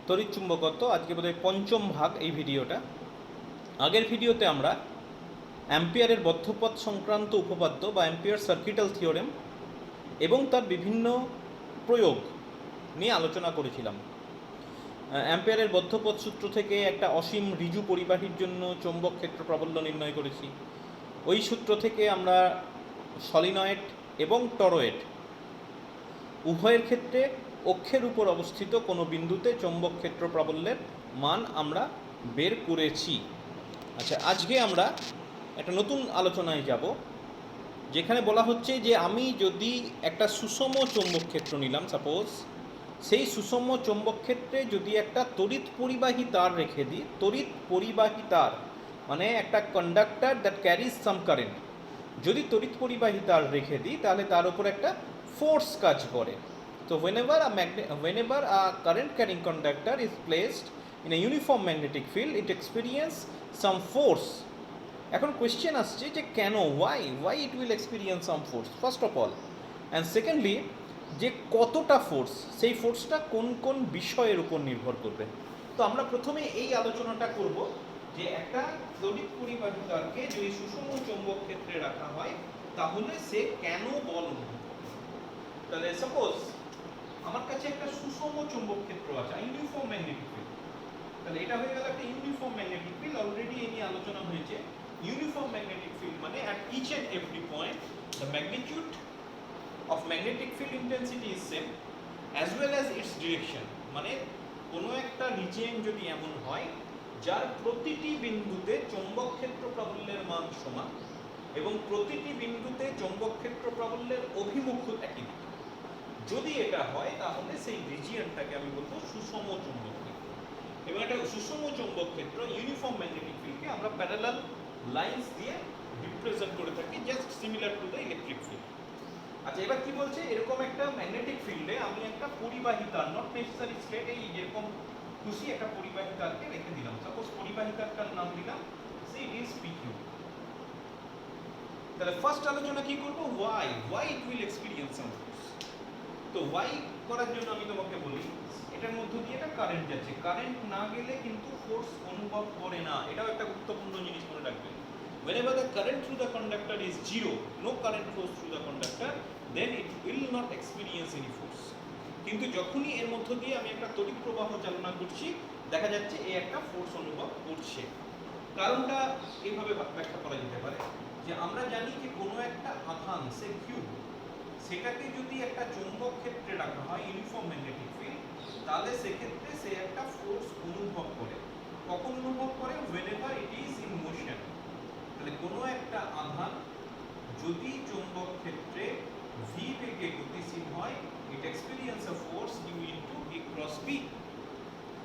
তড়িৎ চুম্বকত্ব আজকে বোধহয় পঞ্চম ভাগ এই ভিডিওটা। আগের ভিডিওতে আমরা অ্যাম্পিয়ারের বদ্ধপথ সংক্রান্ত উপপাদ্য বা অ্যাম্পিয়ার সার্কিটাল থিওরেম এবং তার বিভিন্ন প্রয়োগ নিয়ে আলোচনা করেছিলাম। অ্যাম্পিয়ারের বদ্ধপথ সূত্র থেকে একটা অসীম ঋজু পরিবাহীর জন্য চৌম্বক ক্ষেত্র প্রাবল্য নির্ণয় করেছি। ওই সূত্র থেকে আমরা সলিনয়েড এবং টরয়েড উভয়ের ক্ষেত্রে অক্ষের উপর অবস্থিত কোনো বিন্দুতে চৌম্বক ক্ষেত্র প্রাবল্যের মান আমরা বের করেছি। আচ্ছা, আজকে আমরা একটা নতুন আলোচনায় যাব, যেখানে বলা হচ্ছে যে আমি যদি একটা সুষম চৌম্বক ক্ষেত্র নিলাম, সাপোজ সেই সুষম চৌম্বক ক্ষেত্রে যদি একটা তড়িৎ পরিবাহী তার রেখে দিই, তড়িৎ পরিবাহী তার মানে একটা conductor that caries some current, যদি তড়িৎ পরিবাহী তার রেখে দিই তাহলে তার উপর একটা ফোর্স কাজ করে। তো whenever a current carrying conductor is placed in a uniform magnetic field, it experience some force. এখন কোয়েশ্চেন আসছে যে কেন, why it will experience some force first of all, and secondly যে কতটা ফোর্স, সেই ফোর্সটা কোন কোন বিষয়ের উপর নির্ভর করবে। তো আমরা প্রথমে এই আলোচনাটা করব যে একটা তড়িৎ পরিবাহী তারকে যদি সুষম চৌম্বক ক্ষেত্রে রাখা হয় তাহলে সে কেন বল অনুভব করে। তাহলে সাপোজ আমার কাছে একটা সুষম চৌম্বক ক্ষেত্র আছে, ইউনিফর্ম ম্যাগনেটিক ফিল্ড। তাহলে এটা হয়ে গেল একটা ইউনিফর্ম ম্যাগনেটিক ফিল্ড, অলরেডি এই নিয়ে আলোচনা হয়েছে। ইউনিফর্ম ম্যাগনেটিক ফিল্ড মানে at each and every point the magnitude of magnetic field intensity is same as well as its direction. মানে কোনো একটা রিজিয়ন যদি এমন হয় যার প্রতিটি বিন্দুতে চৌম্বক ক্ষেত্র প্রাবল্যের মান সমান এবং প্রতিটি বিন্দুতে চৌম্বক ক্ষেত্র প্রাবল্যের অভিমুখ একই দিকে, যদি এটা হয় তাহলে সেই রিজিয়নটাকে আমি বলবো সুষম চৌম্বক ক্ষেত্র। এবং একটা সুষম চৌম্বক ক্ষেত্র ইউনিফর্ম ম্যাগনেটিক ফিল্ডকে আমরা প্যারালাল লাইন্স দিয়ে রিপ্রেজেন্ট করে থাকি, just similar to the electric field. আচ্ছা, এবার কি বলছে, এরকম একটা ম্যাগনেটিক ফিল্ডে আমি একটা পরিবাহী তার, নট নেসেসারি স্ট্রেট, এই যেরকম খুশি একটা পরিবাহী তারকে রেখে দিলাম। সাপোজ পরিবাহী তারটার নাম দিলাম সি ইজ পিকিউ। তাহলে ফার্স্ট আলোচনা কি করব, why it will experience some force. তো ওয়াই করার জন্য আমি তোমাকে বলি, এটার মধ্য দিয়ে একটা কারেন্ট যাচ্ছে, কারেন্ট না গেলে কিন্তু ফোর্স অনুভব করে না। এটাও একটা গুরুত্বপূর্ণ জিনিস মনে রাখবেন। Whenever the current through the conductor is zero, no current flows through the conductor, then it will not experience any force. কিন্তু যখনই এর মধ্য দিয়ে আমি একটা তড়িৎ প্রবাহ চালনা করছি, দেখা যাচ্ছে এই একটা ফোর্স অনুভব করছে। কারণটা এইভাবে ব্যাখ্যা করা যেতে পারে যে আমরা জানি যে কোনো একটা আধান, সে কিউব, সেটাকে যদি একটা চৌম্বক ক্ষেত্রে রাখা হয় ইউনিফর্ম ম্যাগনেটিক ফিল্ড, তাহলে সেক্ষেত্রে সে একটা ফোর্স অনুভব করে। কখন অনুভব করে? whenever it is in motion। তাহলে কোনো একটা আধান যদি চৌম্বক ক্ষেত্রে v বেগে গতিশীল হয়, it experience a force u into v cross b।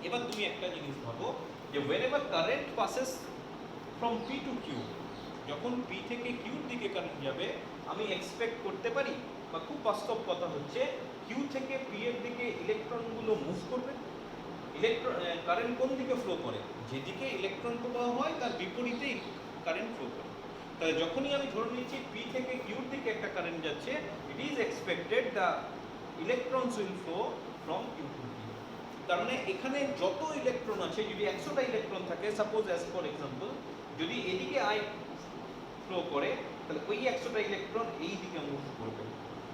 এবার তুমি একটা জিনিস ভাবো যে whenever current passes from p to q, যখন p থেকে q এর দিকে কারেন্ট যাবে, আমি এক্সপেক্ট করতে পারি, বা খুব বাস্তব কথা হচ্ছে, q থেকে p এর দিকে ইলেকট্রনগুলো মুভ করবে। কারেন্ট কোন দিকে ফ্লো করে? যেদিকে ইলেকট্রন প্রবাহ হয় তার বিপরীতে কারেন্ট ফ্লো করে। তাহলে যখনই আমি ধরে নিচ্ছি p থেকে q এর দিকে একটা কারেন্ট যাচ্ছে, it is expected the electrons will flow from q to p। তার মানে এখানে যত ইলেকট্রন আছে, যদি 100টা ইলেকট্রন থাকে, সাপোজ অ্যাজ ফর এক্সাম্পল, যদি এদিকে i ফ্লো করে, তাহলে ওই 100টা ইলেকট্রন এই দিকে মুভ করবে।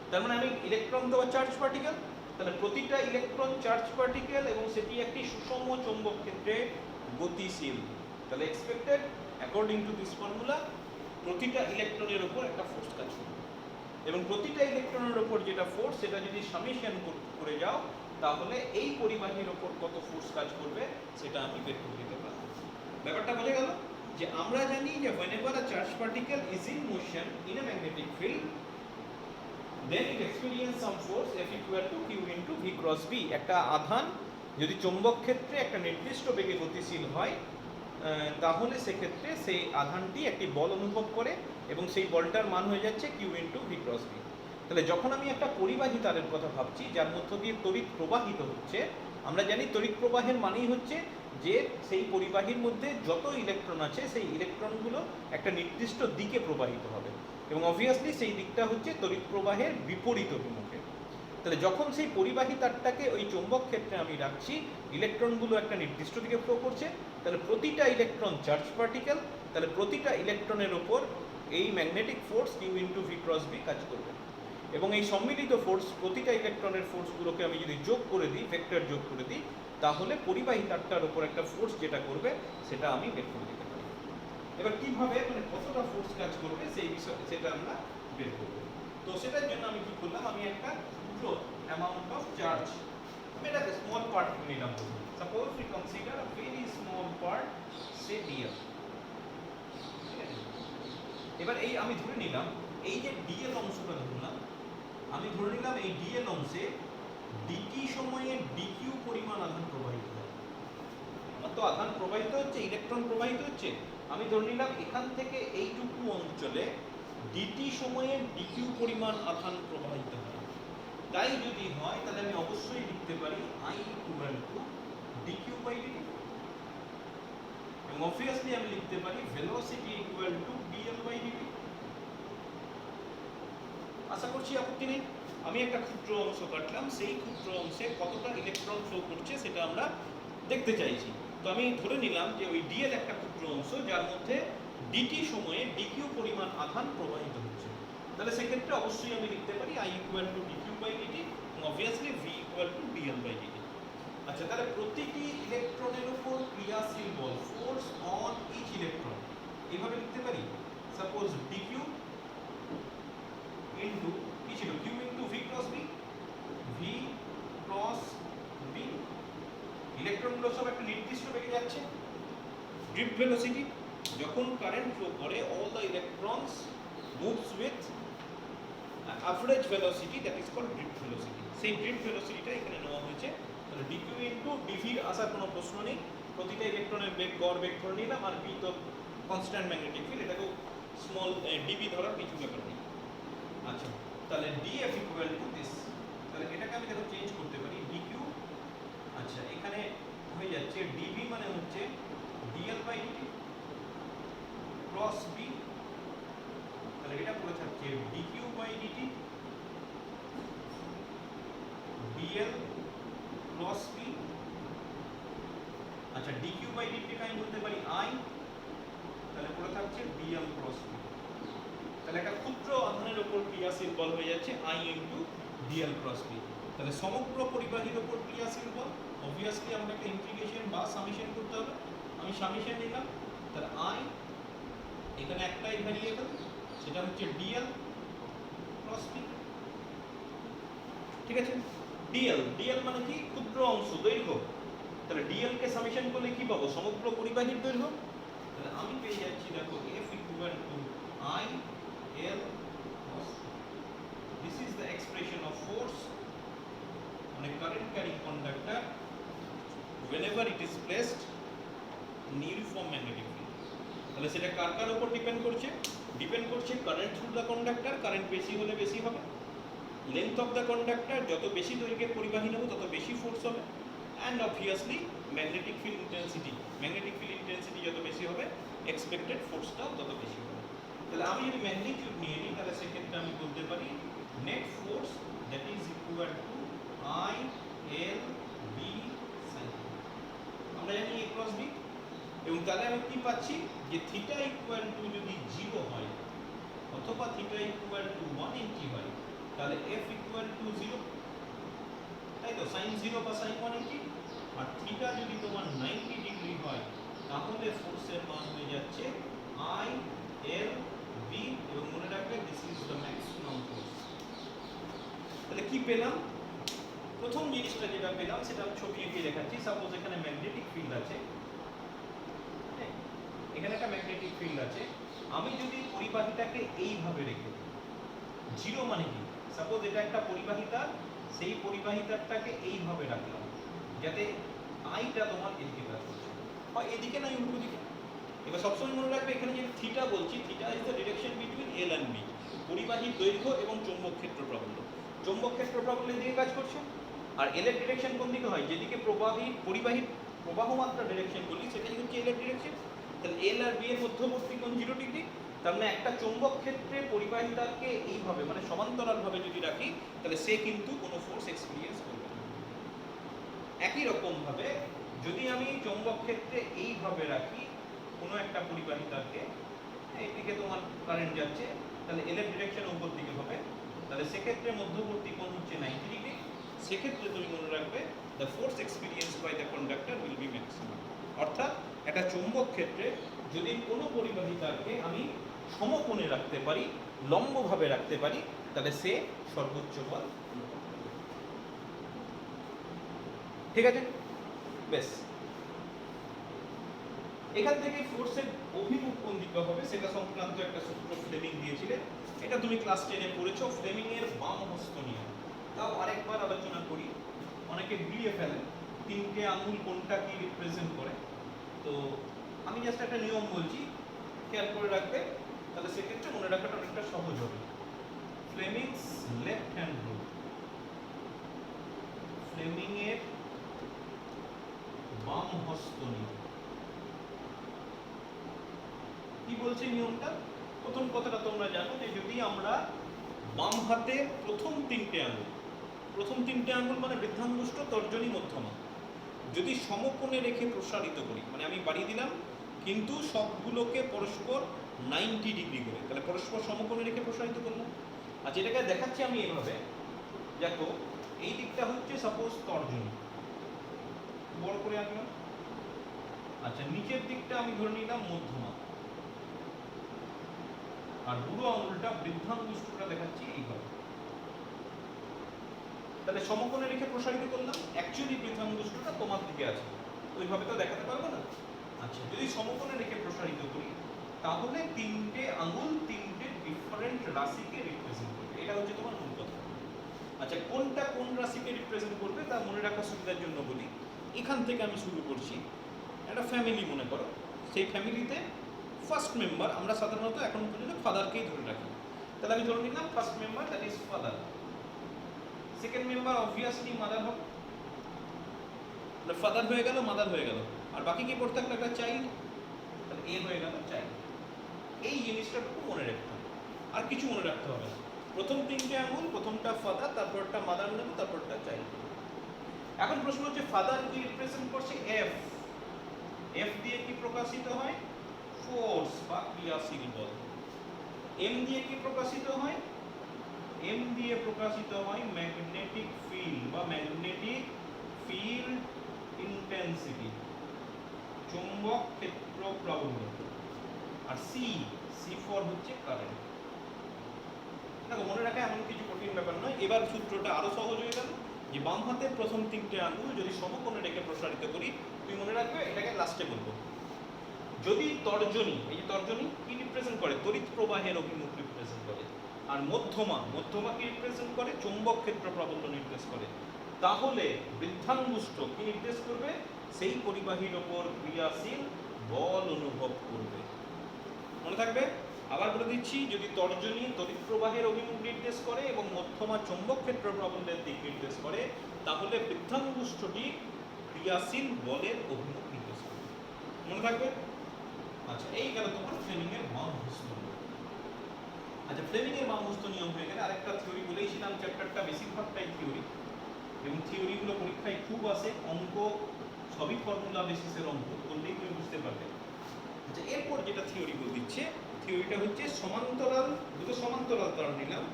তার মানে আমি ইলেকট্রন দেওয়া চার্জ পার্টিকেল, তাহলে প্রতিটা ইলেকট্রন চার্জ পার্টিকেল এবং সেটি একটি সুষম চৌম্বক ক্ষেত্রে গতিশীল। তাহলে expected according to this formula, প্রতিটা ইলেকট্রনের উপর একটা ফোর্স কাজ করবে, এবং প্রতিটা ইলেকট্রনের উপর যেটা ফোর্স, সেটা যদি সামেশন করে যাও, তাহলে এই পরিবাহীর উপর কত ফোর্স কাজ করবে সেটা আমি বের করে দিতে পারবো। ব্যাপারটা বোঝা গেল যে আমরা জানি যে whenever a charged particle is in motion in a magnetic field, then it experience some force F equal to q into v cross b। একটা আধান যদি চৌম্বক ক্ষেত্রে একটা নির্দিষ্ট বেগে গতিশীল হয়, তাহলে সেক্ষেত্রে সেই আধানটি একটি বল অনুভব করে এবং সেই বলটার মান হয়ে যাচ্ছে q into v cross b। তাহলে যখন আমি একটা পরিবাহী তারের কথা ভাবছি যার মধ্য দিয়ে তড়িৎ প্রবাহিত হচ্ছে, আমরা জানি তড়িৎ প্রবাহের মানেই হচ্ছে যে সেই পরিবাহীর মধ্যে যত ইলেকট্রন আছে সেই ইলেকট্রনগুলো একটা নির্দিষ্ট দিকে প্রবাহিত হবে, এবং অবভিয়াসলি সেই দিকটা হচ্ছে তড়িৎ প্রবাহের বিপরীত অভিমুখে। তাহলে যখন সেই পরিবাহী তারটাকে ওই চৌম্বক ক্ষেত্রে আমি রাখছি, ইলেকট্রনগুলো একটা নির্দিষ্ট দিকে ফ্লো করছে, তাহলে প্রতিটা ইলেকট্রন চার্জ পার্টিকেল, তাহলে প্রতিটা ইলেকট্রনের ওপর এই magnetic force q into v cross B কাজ করবে। এবং এই সম্মিলিত ফোর্স, প্রতিটা ইলেকট্রনের ফোর্সগুলোকে আমি যদি যোগ করে দিই, ভেক্টর যোগ করে দিই, তাহলে পরিবাহী তারটার ওপর একটা ফোর্স যেটা করবে সেটা আমি বের করে দিতে পারি। এবার কিভাবে, মানে কতটা ফোর্স কাজ করবে সেই বিষয় সেটা আমরা বের করব। তো সেটার জন্য আমি কি করলাম, আমি একটা ক্ষুদ্র অ্যামাউন্ট অফ চার্জ, আমি এটাকে স্মল পার্ট নিলাম। Suppose we consider a very small part, say DL. এবার এই আমি ধরে নিলাম এই যে ডিএল অংশটা ধরলাম, আমি ধরে নিলাম এই ডিএল অংশে ডিটি সময়ে ডিকিউ পরিমাণ আধান প্রবাহিত হয়। তো আধান প্রবাহিত হচ্ছে, ইলেকট্রন প্রবাহিত হচ্ছে, আমি ধরে নিলাম এখান থেকে এইটুকু অঞ্চলে ডিটি সময়ে ডিকিউ পরিমাণ আধান প্রবাহিত হয়। তাই যদি হয় তাহলে আমি অবশ্যই লিখতে পারি I equal to dQ by dt, এবং অবভিয়াসলি আমি লিখতে পারি velocity equal to dl by dt. আশা করছি আপত্তি নেই। আমি একটা ক্ষুদ্র অংশ কাটলাম, সেই ক্ষুদ্র অংশে কতটা ইলেকট্রন ফ্লো করছে সেটা আমরা দেখতে চাইছি। তো আমি ধরে নিলাম যে ওই ডিএল একটা ক্ষুদ্র অংশ যার মধ্যে ডিটি সময়ে ডিকিউ পরিমাণ আধান প্রবাহিত হচ্ছে, তাহলে সেক্ষেত্রে অবশ্যই আমি লিখতে পারি I equal to dQ by dt, এবং obviously V equal to dl by dt. আচ্ছা, তাহলে প্রতিটি ইলেকট্রনের উপর ক্রিয়াশীল বল, ফোর্স অন ইচ ইলেকট্রন, এইভাবে লিখতে পারি। সাপোজ ডিকিউ ইনটু কি ছিল, Q into V cross B, V cross B, ইলেকট্রনগুলো সব একটা নির্দিষ্ট বেগে যাচ্ছে। ড্রিফট ভেলোসিটি, যখন কারেন্ট ফ্লো করে all the electrons moves with average velocity, that is called drift velocity। সেই ড্রিফট ভেলোসিটিটা এখানে নেওয়া হয়েছে। তাহলে dq ইনটু dv আসার কোনো প্রশ্ন নেই, প্রতিটা ইলেকট্রনের বেগ, গড় বেগ ধরে নিলাম, আর v তো কনস্ট্যান্ট ম্যাগনেটিক ফিল্ড, এটাকেও স্মল dv ধরার কিছু ব্যাপার নেই। আচ্ছা, তাহলে df ইকুয়াল টু দিস, তাহলে এটাকে আমি দেখো চেঞ্জ করতে পারি dq। আচ্ছা, এখানে হয়ে যাচ্ছে dv মানে হচ্ছে dl by dt cross b, তাহলে এটা পড়ে থাকছে dq by dt dl cross b। আচ্ছা, dq বাই dt কে আমি বলতে পারি i, তাহলে পড়ে থাকছে dl ক্রস b। তাহলে একটা ক্ষুদ্র আধানের উপর ক্রিয়াশীল বল হয়ে যাচ্ছে i into dl cross b। তাহলে সমগ্র পরিবাহীর উপর ক্রিয়াশীল বল, অবভিয়াসলি আমাকে একটা ইন্টিগ্রেশন বা সামেশন করতে হবে। আমি সামেশন নিলাম, তাহলে i, এখানে একটাই ভ্যারিয়েবল, সেটা হচ্ছে dl ক্রস b। ঠিক আছে, dl মানে কি, ক্ষুদ্র অংশ, দৈর্ঘ্য। তাহলে dl কে সামেশন করলে কি পাবো, সমগ্র পরিবাহীর দৈর্ঘ্য। তাহলে আমি পেয়ে যাচ্ছি দেখো f equal two i l cos b। This is the expression of force on a current carrying conductor whenever it is placed in uniform magnetic field। তাহলে সেটা কার কার উপর ডিপেন্ড করছে, ডিপেন্ড করছে current through the conductor, current বেশি হলে বেশি হবে, length of the conductor, যত বেশি দৈর্ঘ্যের পরিবাহী নেব তত বেশি ফোর্স হবে, and obviously magnetic field intensity, magnetic field intensity যত বেশি হবে এক্সপেক্টেড ফোর্সটাও তত বেশি হবে। তাহলে আমি যদি ম্যাগনিটিউড নিয়ে নিই, তাহলে সেক্ষেত্রে আমি বলতে পারি net force that is equal to I L B sine, আমরা জানি এ ক্রস বি। এবং তাহলে আমি কি পাচ্ছি, যে থিটা ইকুয়াল টু যদি 0 হয় অথবা থিটা ইকুয়াল টু 180 হয়, তাহলে f ইকুয়াল টু 0, তাই তো, sin 0 বা sin 180। আর থিটা যদি তোমার 90 ডিগ্রি হয়, তাহলে ফোর্সের মান হয়ে যাচ্ছে i l b, এবং মনে রাখবে this is the maximum force. তাহলে কি পেলাম, প্রথম জিনিসটা যেটা পেলাম সেটা আমি ছবি এঁকে দেখাচ্ছি। সাপোজ এখানে ম্যাগনেটিক ফিল্ড আছে, এখানে একটা ম্যাগনেটিক ফিল্ড আছে, আমি যদি পরিবাহীটাকে এইভাবে রেখে দিই, 0 মানে কি, সাপোজ এটা একটা পরিবাহিতা, সেই পরিবাহিতাটাকে এইভাবে রাখলাম যাতে আইটা তোমার এদিকে কাজ করছে, হয় এদিকে না উল্টো দিকে। এবার সবসময় মনে রাখবে এখানে যে থিটা বলছি, theta is the direction between L and B, পরিবাহীর দৈর্ঘ্য এবং চৌম্বক ক্ষেত্র প্রাবল্য। চৌম্বক ক্ষেত্র প্রাবল্য এদিকে কাজ করছে, আর এল এর ডিরেকশন কোন দিকে হয়, যেদিকে পরিবাহীর প্রবাহ মাত্রা ডিরেকশন বলি সেটাই হচ্ছে এল এর ডিরেকশন। তাহলে এল আর বি এর মধ্যবর্তী কোণ 0 ডিগ্রি, তার মানে একটা চৌম্বক ক্ষেত্রে পরিবাহী তারকে এইভাবে মানে সমান্তরালভাবে যদি রাখি তাহলে সে কিন্তু কোনো ফোর্স এক্সপিরিয়েন্স করবে না। একই রকম ভাবে যদি আমি চৌম্বক ক্ষেত্রে এইভাবে রাখি কোনো একটা পরিবাহী তারকে, এইদিকে তোমার কারেন্ট যাচ্ছে, তাহলে এল এর ডিরেকশন উপর দিকে হবে, তাহলে সেক্ষেত্রে মধ্যবর্তী কোণ হচ্ছে 90 ডিগ্রি। সেক্ষেত্রে তুমি মনে রাখবে the force experience by the conductor will be maximum. অর্থাৎ একটা চৌম্বক ক্ষেত্রে যদি কোনো পরিবাহী তারকে আমি সমকোণে রাখতে পারি, লম্বভাবে রাখতে পারি, তাহলে সে সর্বোচ্চ বল অনুভব করবে। ঠিক আছে, বেশ। এখান থেকে ফোর্সের অভিমুখ কোন দিকে হবে সেটা সংক্রান্ত একটা সূত্র ফ্লেমিং দিয়েছিলেন, এটা তুমি ক্লাস 10 এ পড়েছো, ফ্লেমিং এর বাম হস্ত নিয়ম। তাও আরেকবার আলোচনা করি, অনেকে গুলিয়ে ফেলেন তিনটে আঙুল কোনটা কি রিপ্রেজেন্ট করে। তো আমি জাস্ট একটা নিয়ম বলছি, খেয়াল করে রাখবে, তাহলে সেক্ষেত্রে মনে রাখাটা অনেকটা সহজ হবে। Fleming's left hand rule, Fleming এর বাম হস্ত নিয়ম। কি বলছে নিয়মটা? প্রথম কথাটা তোমরা জানো যে যদি আমরা বাম হাতে প্রথম তিনটে আঙুল মানে বৃদ্ধাঙ্গুষ্ঠ, তর্জনী, মধ্যমা যদি সমকোণে রেখে প্রসারিত করি, মানে আমি বাড়িয়ে দিলাম কিন্তু সবগুলোকে পরস্পর 90 ডিগ্রি করে, তাহলে পরস্পর সমকোণে রেখে প্রসারিত করলাম। আচ্ছা, এটাকে দেখাচ্ছি আমি এভাবে, দেখো এই দিকটা হচ্ছে সাপোজ তর্জনী, বড় করে আঁকলাম। আচ্ছা, নিচের দিকটা আমি ধরে নিলাম মধ্যমা, আর বুড়ো আঙুলটা বৃদ্ধাঙ্গুষ্ঠটা দেখাচ্ছি এইভাবে। তাহলে সমকোণে রেখে প্রসারিত করলাম, অ্যাকচুয়ালি বৃদ্ধাঙ্গুষ্ঠটা তোমার দিকে আছে, ওইভাবে তো দেখাতে পারবো না। আচ্ছা, যদি সমকোণে রেখে প্রসারিত করি তাহলে তিনটে আঙুল তিনটে ডিফারেন্ট রাশিকে রিপ্রেজেন্ট করবে, এটা হচ্ছে তোমার মূল কথা। আচ্ছা, কোনটা কোন রাশিকে রিপ্রেজেন্ট করবে তা মনে রাখার সুবিধার জন্য বলি, এখান থেকে আমি শুরু করছি। একটা ফ্যামিলি মনে করো, সেই ফ্যামিলিতে ফার্স্ট মেম্বার আমরা সাধারণত এখন পর্যন্ত ফাদারকেই ধরে রাখি, তাহলে আমি ধরে নিলাম first member that is father. Second member obviously mother হবে, তাহলে ফাদার হয়ে গেল, মাদার হয়ে গেল, আর বাকি কি পড়তে থাকলো একটা চাইল্ড, তাহলে এ হয়ে গেল চাইল্ড। এই জিনিসটাটুকু মনে রাখতে হবে, আর কিছু মনে রাখতে হবে না। প্রথম তিনটে আঙুল, প্রথমটা ফাদার, তারপরটা মাদার নেব, তারপরটা চাইল্ড। এখন প্রশ্ন হচ্ছে ফাদার কি রিপ্রেজেন্ট করছে? এফ। এফ দিয়ে কি প্রকাশিত হয়? ফোর্স বা ক্রিয়াশীল বল। এম দিয়ে কি প্রকাশিত হয়? এম দিয়ে প্রকাশিত হয় ম্যাগনেটিক ফিল্ড বা ম্যাগনেটিক ফিল্ড ইন্টেন্সিটি, চৌম্বক ক্ষেত্র প্রাবল্য। আর সি, সি ফর হচ্ছে কারেন্ট। দেখো, মনে রাখা এমন কিছু কঠিন ব্যাপার নয়। এবার সূত্রটা আরো সহজ হয়ে গেল যে বাম হাতের প্রথম তিনটে আঙুল যদি সমকোণে রেখে প্রসারিত করি, তুমি মনে রাখবে এটাকে লাস্টে বলবো। যদি তর্জনী, এই যে তর্জনী কি রিপ্রেজেন্ট করে? তড়িৎ প্রবাহের অভিমুখ রিপ্রেজেন্ট করে। আর মধ্যমা, মধ্যমা কি রিপ্রেজেন্ট করে? চৌম্বক ক্ষেত্র প্রাবল্য নির্দেশ করে। তাহলে বৃদ্ধাঙ্গুষ্ঠ কি নির্দেশ করবে? সেই পরিবাহীর ওপর ক্রিয়াশীল বল অনুভব করবে। মনে থাকবে? আবার বলে দিচ্ছি, যদি তর্জনী তড়িৎ প্রবাহের অভিমুখ নির্দেশ করে এবং মধ্যমা চৌম্বক ক্ষেত্র প্রাবল্যের দিক নির্দেশ করে, তাহলে বৃদ্ধাঙ্গুষ্ঠটি ক্রিয়াশীল বলের অভিমুখ নির্দেশ করে। মনে থাকবে? আচ্ছা, এই গেল তোমার ফ্লেমিং এর বাম হস্ত নিয়ম। আচ্ছা, ফ্লেমিং এর বাম হস্ত নিয়ম হয়ে গেলে আরেকটা থিওরি বলেছিলাম, চ্যাপ্টারটা বেশিরভাগটাই থিওরি, এবং থিওরিগুলো পরীক্ষায় খুব আসে, অঙ্ক সবই ফর্মুলা বেসিসের অঙ্ক, বললেই তুমি বুঝতে পারবে। আচ্ছা, এরপর যেটা থিওরি বলে দিচ্ছে, থিওরিটা হচ্ছে সমান্তরাল, দুটো সমান্তরাল তার নিলাম,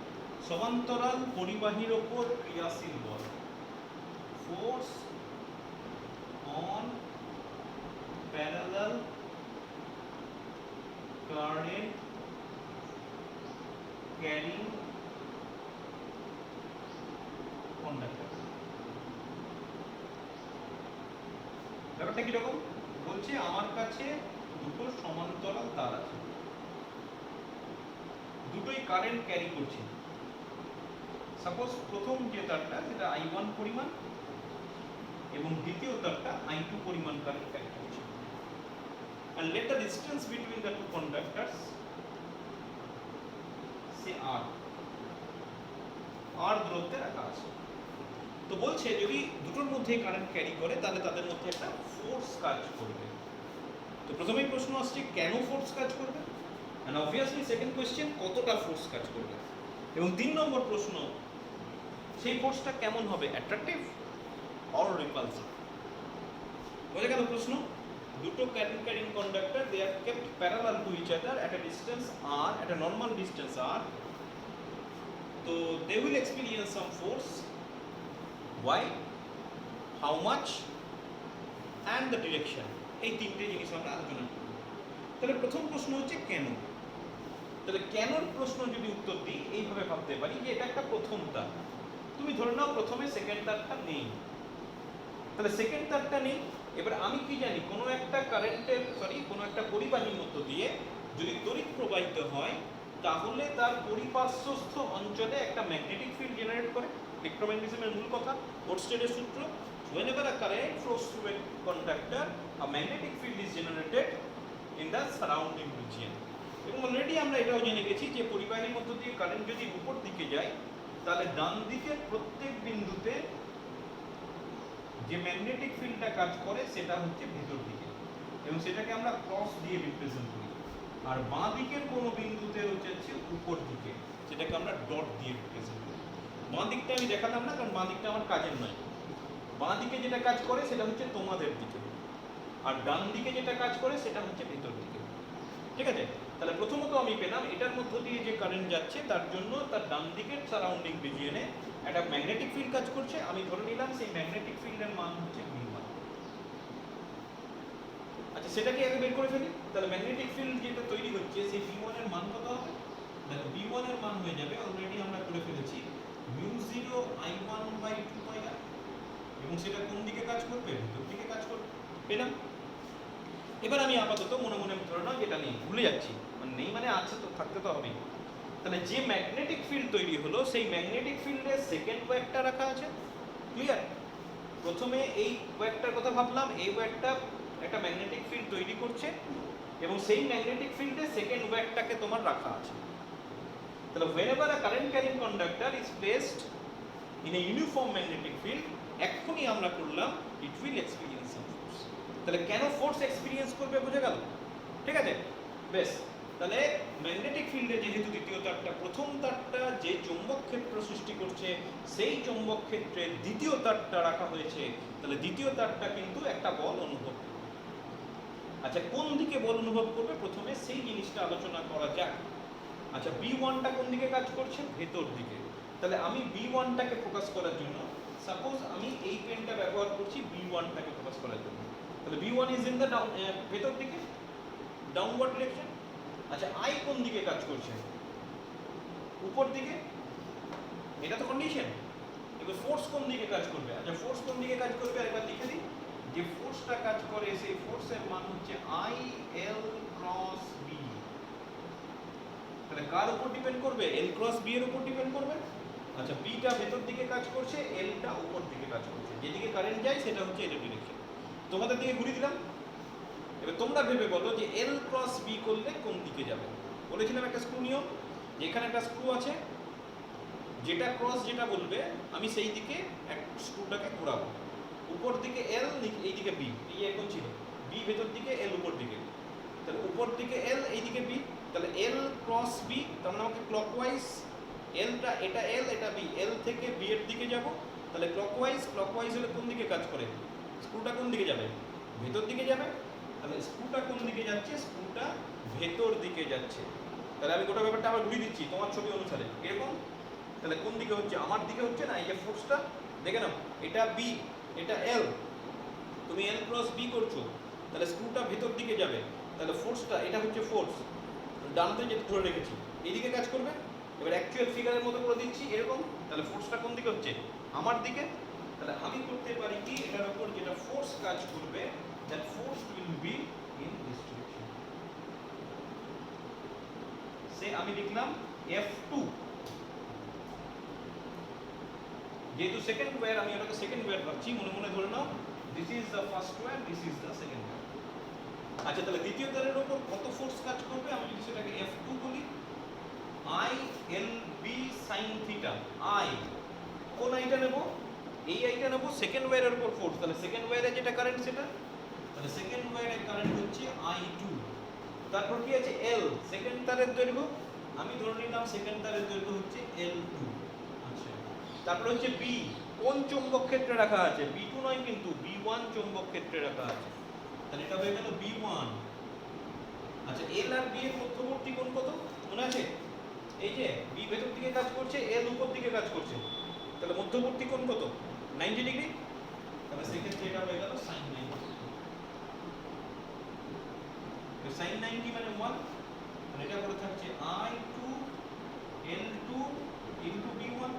সমান্তরাল পরিবাহীর ওপর ক্রিয়াশীল বল, force on parallel current carrying conductor. ব্যাপারটা কিরকম? বলছে আমার কাছে দুটো সমান্তরাল তার আছে, দুটোই কারেন্ট ক্যারি করছে। সাপোজ প্রথম যে তারটা সেটা I1 পরিমাণ এবং দ্বিতীয় তারটা I2 পরিমাণ কারেন্ট ক্যারি করছে। And let the distance between the two conductors say R, R দূরত্বে রাখা আছে। তো বলছে যদি দুটোর মধ্যে কারেন্ট ক্যারি করে তাহলে তাদের মধ্যে একটা ফোর্স কাজ করবে। তো প্রথমেই প্রশ্ন আসছে কেন ফোর্স কাজ করবে? এন্ড অবভিয়াসলি সেকেন্ড কোশ্চেন কতটা ফোর্স কাজ করবে, এবং 3 নম্বর প্রশ্ন সেই ফোর্সটা কেমন হবে, অ্যাট্রাকটিভ অর রিপালসিভ। বোঝা গেল প্রশ্ন? দুটো current carrying conductor, they are kept parallel to each other at a distance r, at a normal distance r, so they will experience some force, why, how much and the direction। এই তিনটে জিনিস আমরা আলোচনা করব। তাহলে প্রথম প্রশ্ন হচ্ছে কেন। তাহলে কেনর প্রশ্ন যদি উত্তর দিই এইভাবে ভাবতে পারি যে এটা একটা প্রথম তার, তুমি ধরে নাও প্রথমে সেকেন্ড তারটা নেই, তাহলে সেকেন্ড তারটা নেই, এবার আমি কি জানি কোনো একটা কারেন্টের কোনো একটা পরিবাহীর মধ্য দিয়ে যদি তড়িৎ প্রবাহিত হয় তাহলে তার পরিপার্শ্বস্থ অঞ্চলে একটা ম্যাগনেটিক ফিল্ড জেনারেট করে। ইলেকট্রোম্যাগনেটিজমের মূল কথা, ওরস্টেডের সূত্র, whenever a current flows through a conductor a magnetic field is generated in the surrounding region। এবং অলরেডি আমরা এটাও জেনে গেছি যে পরিবাহীর মধ্য দিয়ে কারেন্ট যদি উপর দিকে যায় তাহলে ডান দিকের প্রত্যেক বিন্দুতে যে ম্যাগনেটিক ফিল্ডটা কাজ করে সেটা হচ্ছে ভেতর দিকে, এবং সেটাকে আমরা ক্রস দিয়ে রিপ্রেজেন্ট করি। আর বাঁ দিকের কোনো বিন্দুতে হচ্ছে উপর দিকে, সেটাকে আমরা ডট দিয়ে রিপ্রেজেন্ট করি। বাঁ দিকটা আমি দেখালাম না, কারণ বাঁ দিকটা আমার কাজের নয়। বাঁ দিকে যেটা কাজ করে সেটা হচ্ছে তোমাদের দিকে, আর ডান দিকে যেটা কাজ করে সেটা হচ্ছে ভেতর দিকে। ঠিক আছে? তাহলে প্রথমত আমি পেলাম এটার মধ্য দিয়ে যে কারেন্ট যাচ্ছে তার জন্য তার ডান দিকের সারাউন্ডিং রিজিয়নে একটা ম্যাগনেটিক ফিল্ড কাজ করছে। আমি ধরে নিলাম সেই ম্যাগনেটিক ফিল্ডের মান হচ্ছে V1। আচ্ছা, সেটাকে আগে বের করে ফেলি। তাহলে ম্যাগনেটিক ফিল্ড যেটা তৈরি হচ্ছে সেই V1 এর মান কত হবে? দেখো V1 এর মান হয়ে যাবে, অলরেডি আমরা করে ফেলেছি, μ0I1/2πr, এবং সেটা কোন দিকে কাজ করবে? ভেতর দিকে কাজ করবে। পেলাম? এবার আমি আপাতত মনে মনে ধরে নাও যেটা নেই, ভুলে যাচ্ছি, মানে নেই মানে আছে তো, থাকতে তো হবেই। তাহলে যে ম্যাগনেটিক ফিল্ড তৈরি হলো সেই ম্যাগনেটিক ফিল্ডের সেকেন্ড ওয়েটটা রাখা আছে। ক্লিয়ার? প্রথমে এই ওয়েটটার কথা ভাবলাম, এই ওয়েটটা একটা ম্যাগনেটিক ফিল্ড তৈরি করছে এবং সেই ম্যাগনেটিক ফিল্ডে সেকেন্ড ওয়েটটাকে তোমার রাখা আছে। তাহলে whenever a current carrying conductor is placed in a uniform magnetic field, এখনই আমরা করলাম it will experience some force। তাহলে কেন ফোর্স এক্সপেরিয়েন্স করবে বোঝা গেল? ঠিক আছে, বেশ। তাহলে ম্যাগনেটিক ফিল্ডে যেহেতু দ্বিতীয় তারটা, প্রথম তারটা যে চৌম্বক ক্ষেত্র সৃষ্টি করছে সেই চৌম্বক ক্ষেত্রে দ্বিতীয় তারটা রাখা হয়েছে, তাহলে দ্বিতীয় তারটা কিন্তু একটা বল অনুভব করবে। আচ্ছা, কোন দিকে বল অনুভব করবে প্রথমে সেই জিনিসটা আলোচনা করা যাক। আচ্ছা, B1টা কোন দিকে কাজ করছে? ভেতর দিকে। তাহলে আমি B1টাকে ফোকাস করার জন্য, সাপোজ আমি এই পেনটা ব্যবহার করছি B1টাকে ফোকাস করার জন্য, তাহলে B1 ইজ ইন দ্য ভেতর দিকে, ডাউনওয়ার্ড ডিরেকশন। আচ্ছা, I কোন দিকে কাজ করছে? উপর দিকে। এটা তো কন্ডিশন। এবার ফোর্স কোন দিকে কাজ করবে? আচ্ছা, ফোর্স কোন দিকে কাজ করবে একবার লিখে দিই। যে ফোর্সটা কাজ করে সেই ফোর্সের মান হচ্ছে IL ক্রস B। তাহলে কার উপর ডিপেন্ড করবে? L ক্রস B এর উপর ডিপেন্ড করবে। আচ্ছা, বিটা ভেতর দিকে কাজ করছে, এলটা উপর দিকে কাজ করছে, যেদিকে কারেন্ট যায় সেটা হচ্ছে এর ডিরেকশন। তোমাদের দিকে ঘুরিয়ে দিলাম। এবার তোমরা ভেবে বলো যে এল ক্রস বি করলে কোন দিকে যাবে। বলেছিলাম একটা স্ক্রু নিয়ম, যেখানে একটা স্ক্রু আছে, যেটা ক্রস যেটা বলবে আমি সেই দিকে এক স্ক্রুটাকে ঘোরাবো। উপর দিকে এল, এই দিকে বি, এই এখন ছিল বি ভেতর দিকে, এল উপর দিকে, তাহলে উপর দিকে এল, এই দিকে বি, তাহলে এল ক্রস বি, তার মানে আমাকে ক্লকওয়াইজ, এলটা এটা এল এটা বি, এল থেকে বি এর দিকে যাব, তাহলে ক্লকওয়াইজ, ক্লকওয়াইজ হলে কোন দিকে কাজ করে? স্ক্রুটা কোন দিকে যাবে? ভেতর দিকে যাবে। তাহলে স্ক্রুটা কোন দিকে যাচ্ছে? স্ক্রুটা ভেতর দিকে যাচ্ছে। তাহলে আমি গোটা ব্যাপারটা আবার ঘুরিয়ে দিচ্ছি তোমার ছবি অনুসারে, এরকম। তাহলে কোন দিকে হচ্ছে? আমার দিকে হচ্ছে না, এই যে ফোর্সটা দেখে নাও, এটা বি এটা এল, তুমি এল ক্রস বি করছো, তাহলে স্ক্রুটা ভেতর দিকে যাবে, তাহলে ফোর্সটা এটা হচ্ছে ফোর্স, ডানতে যেটা ধরে রেখেছি এইদিকে কাজ করবে। এবার অ্যাকচুয়াল ফিগারের মতো করে দিচ্ছি এরকম, তাহলে ফোর্সটা কোন দিকে হচ্ছে? আমার দিকে। তাহলে আমি করতে পারি কি, এটার উপর যেটা ফোর্স কাজ করবে, that force will be in this direction। সে আমি লিখলাম F2, যেহেতু সেকেন্ড ওয়্যার আমি এটাকে সেকেন্ড ওয়্যার ভাবছি, মনে মনে ধরে নাও this is the first wire, this is the second wire. আচ্ছা, তাহলে দ্বিতীয় তারের উপর কত ফোর্স কাজ করবে? আমি যদি সেটাকে F2 বলি, I L B sin theta. I কোন আইটা নেব? এই আইটা নেব, সেকেন্ড ওয়্যারের উপর ফোর্স, তাহলে সেকেন্ড ওয়্যারে যেটা কারেন্ট সেটা, তাহলে সেকেন্ড ওয়্যারে কারেন্ট হচ্ছে I2। তারপর কি আছে এল, সেকেন্ড তারের দৈর্ঘ্য, আমি ধরে নিলাম সেকেন্ড তারের দৈর্ঘ্য হচ্ছে L2। আচ্ছা, তারপর হচ্ছে বি, কোন চৌম্বক ক্ষেত্রে রাখা আছে, B2 নয় কিন্তু B1 চৌম্বক ক্ষেত্রে রাখা আছে, তাহলে এটা হয়ে গেল B1। আচ্ছা, এল আর বি এর মধ্যবর্তী কোণ কত মনে আছে? এই যে বি ভেতর দিকে কাজ করছে, এল উপর দিকে কাজ করছে, তাহলে মধ্যবর্তী কোণ কত? 90 ডিগ্রি। তাহলে সেক্ষেত্রে এটা হয়ে গেল sin 90। তো sin 90 মানে 1, মানে এটা করে থাকছে I2 L2 ইনটু B1।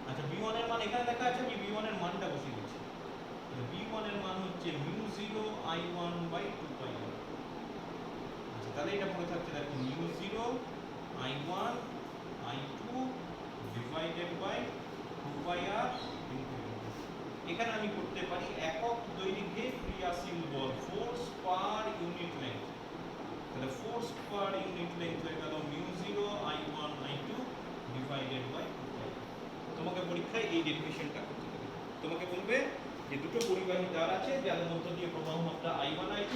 আচ্ছা, B1 এর মান এখানে লেখা আছে, আমি B1 এর মানটা বসিয়ে দিচ্ছি। তাহলে B1 এর মান হচ্ছে μ0 I1 বাই 2 পাই r। আচ্ছা, তাহলে এটা পড়ে থাকছে দেখো μ0 I1 I2 divided by 2 pi r into. এখানে আমি করতে পারি একক দৈর্ঘ্যে ক্রিয়াশীল বল, ফোর্স পার ইউনিট লেংথ। তাহলে ফোর্স পার ইউনিট লেংথ হয়ে গেল μ0 I1 I2 ডিভাইডেড বাই 2 পাই। তোমাকে পরীক্ষায় এই ডেফিনিশনটা করতে হবে। তোমাকে বলবে যে দুটো পরিবাহী তার আছে যার মধ্য দিয়ে প্রবাহ মাত্রা I1 I2,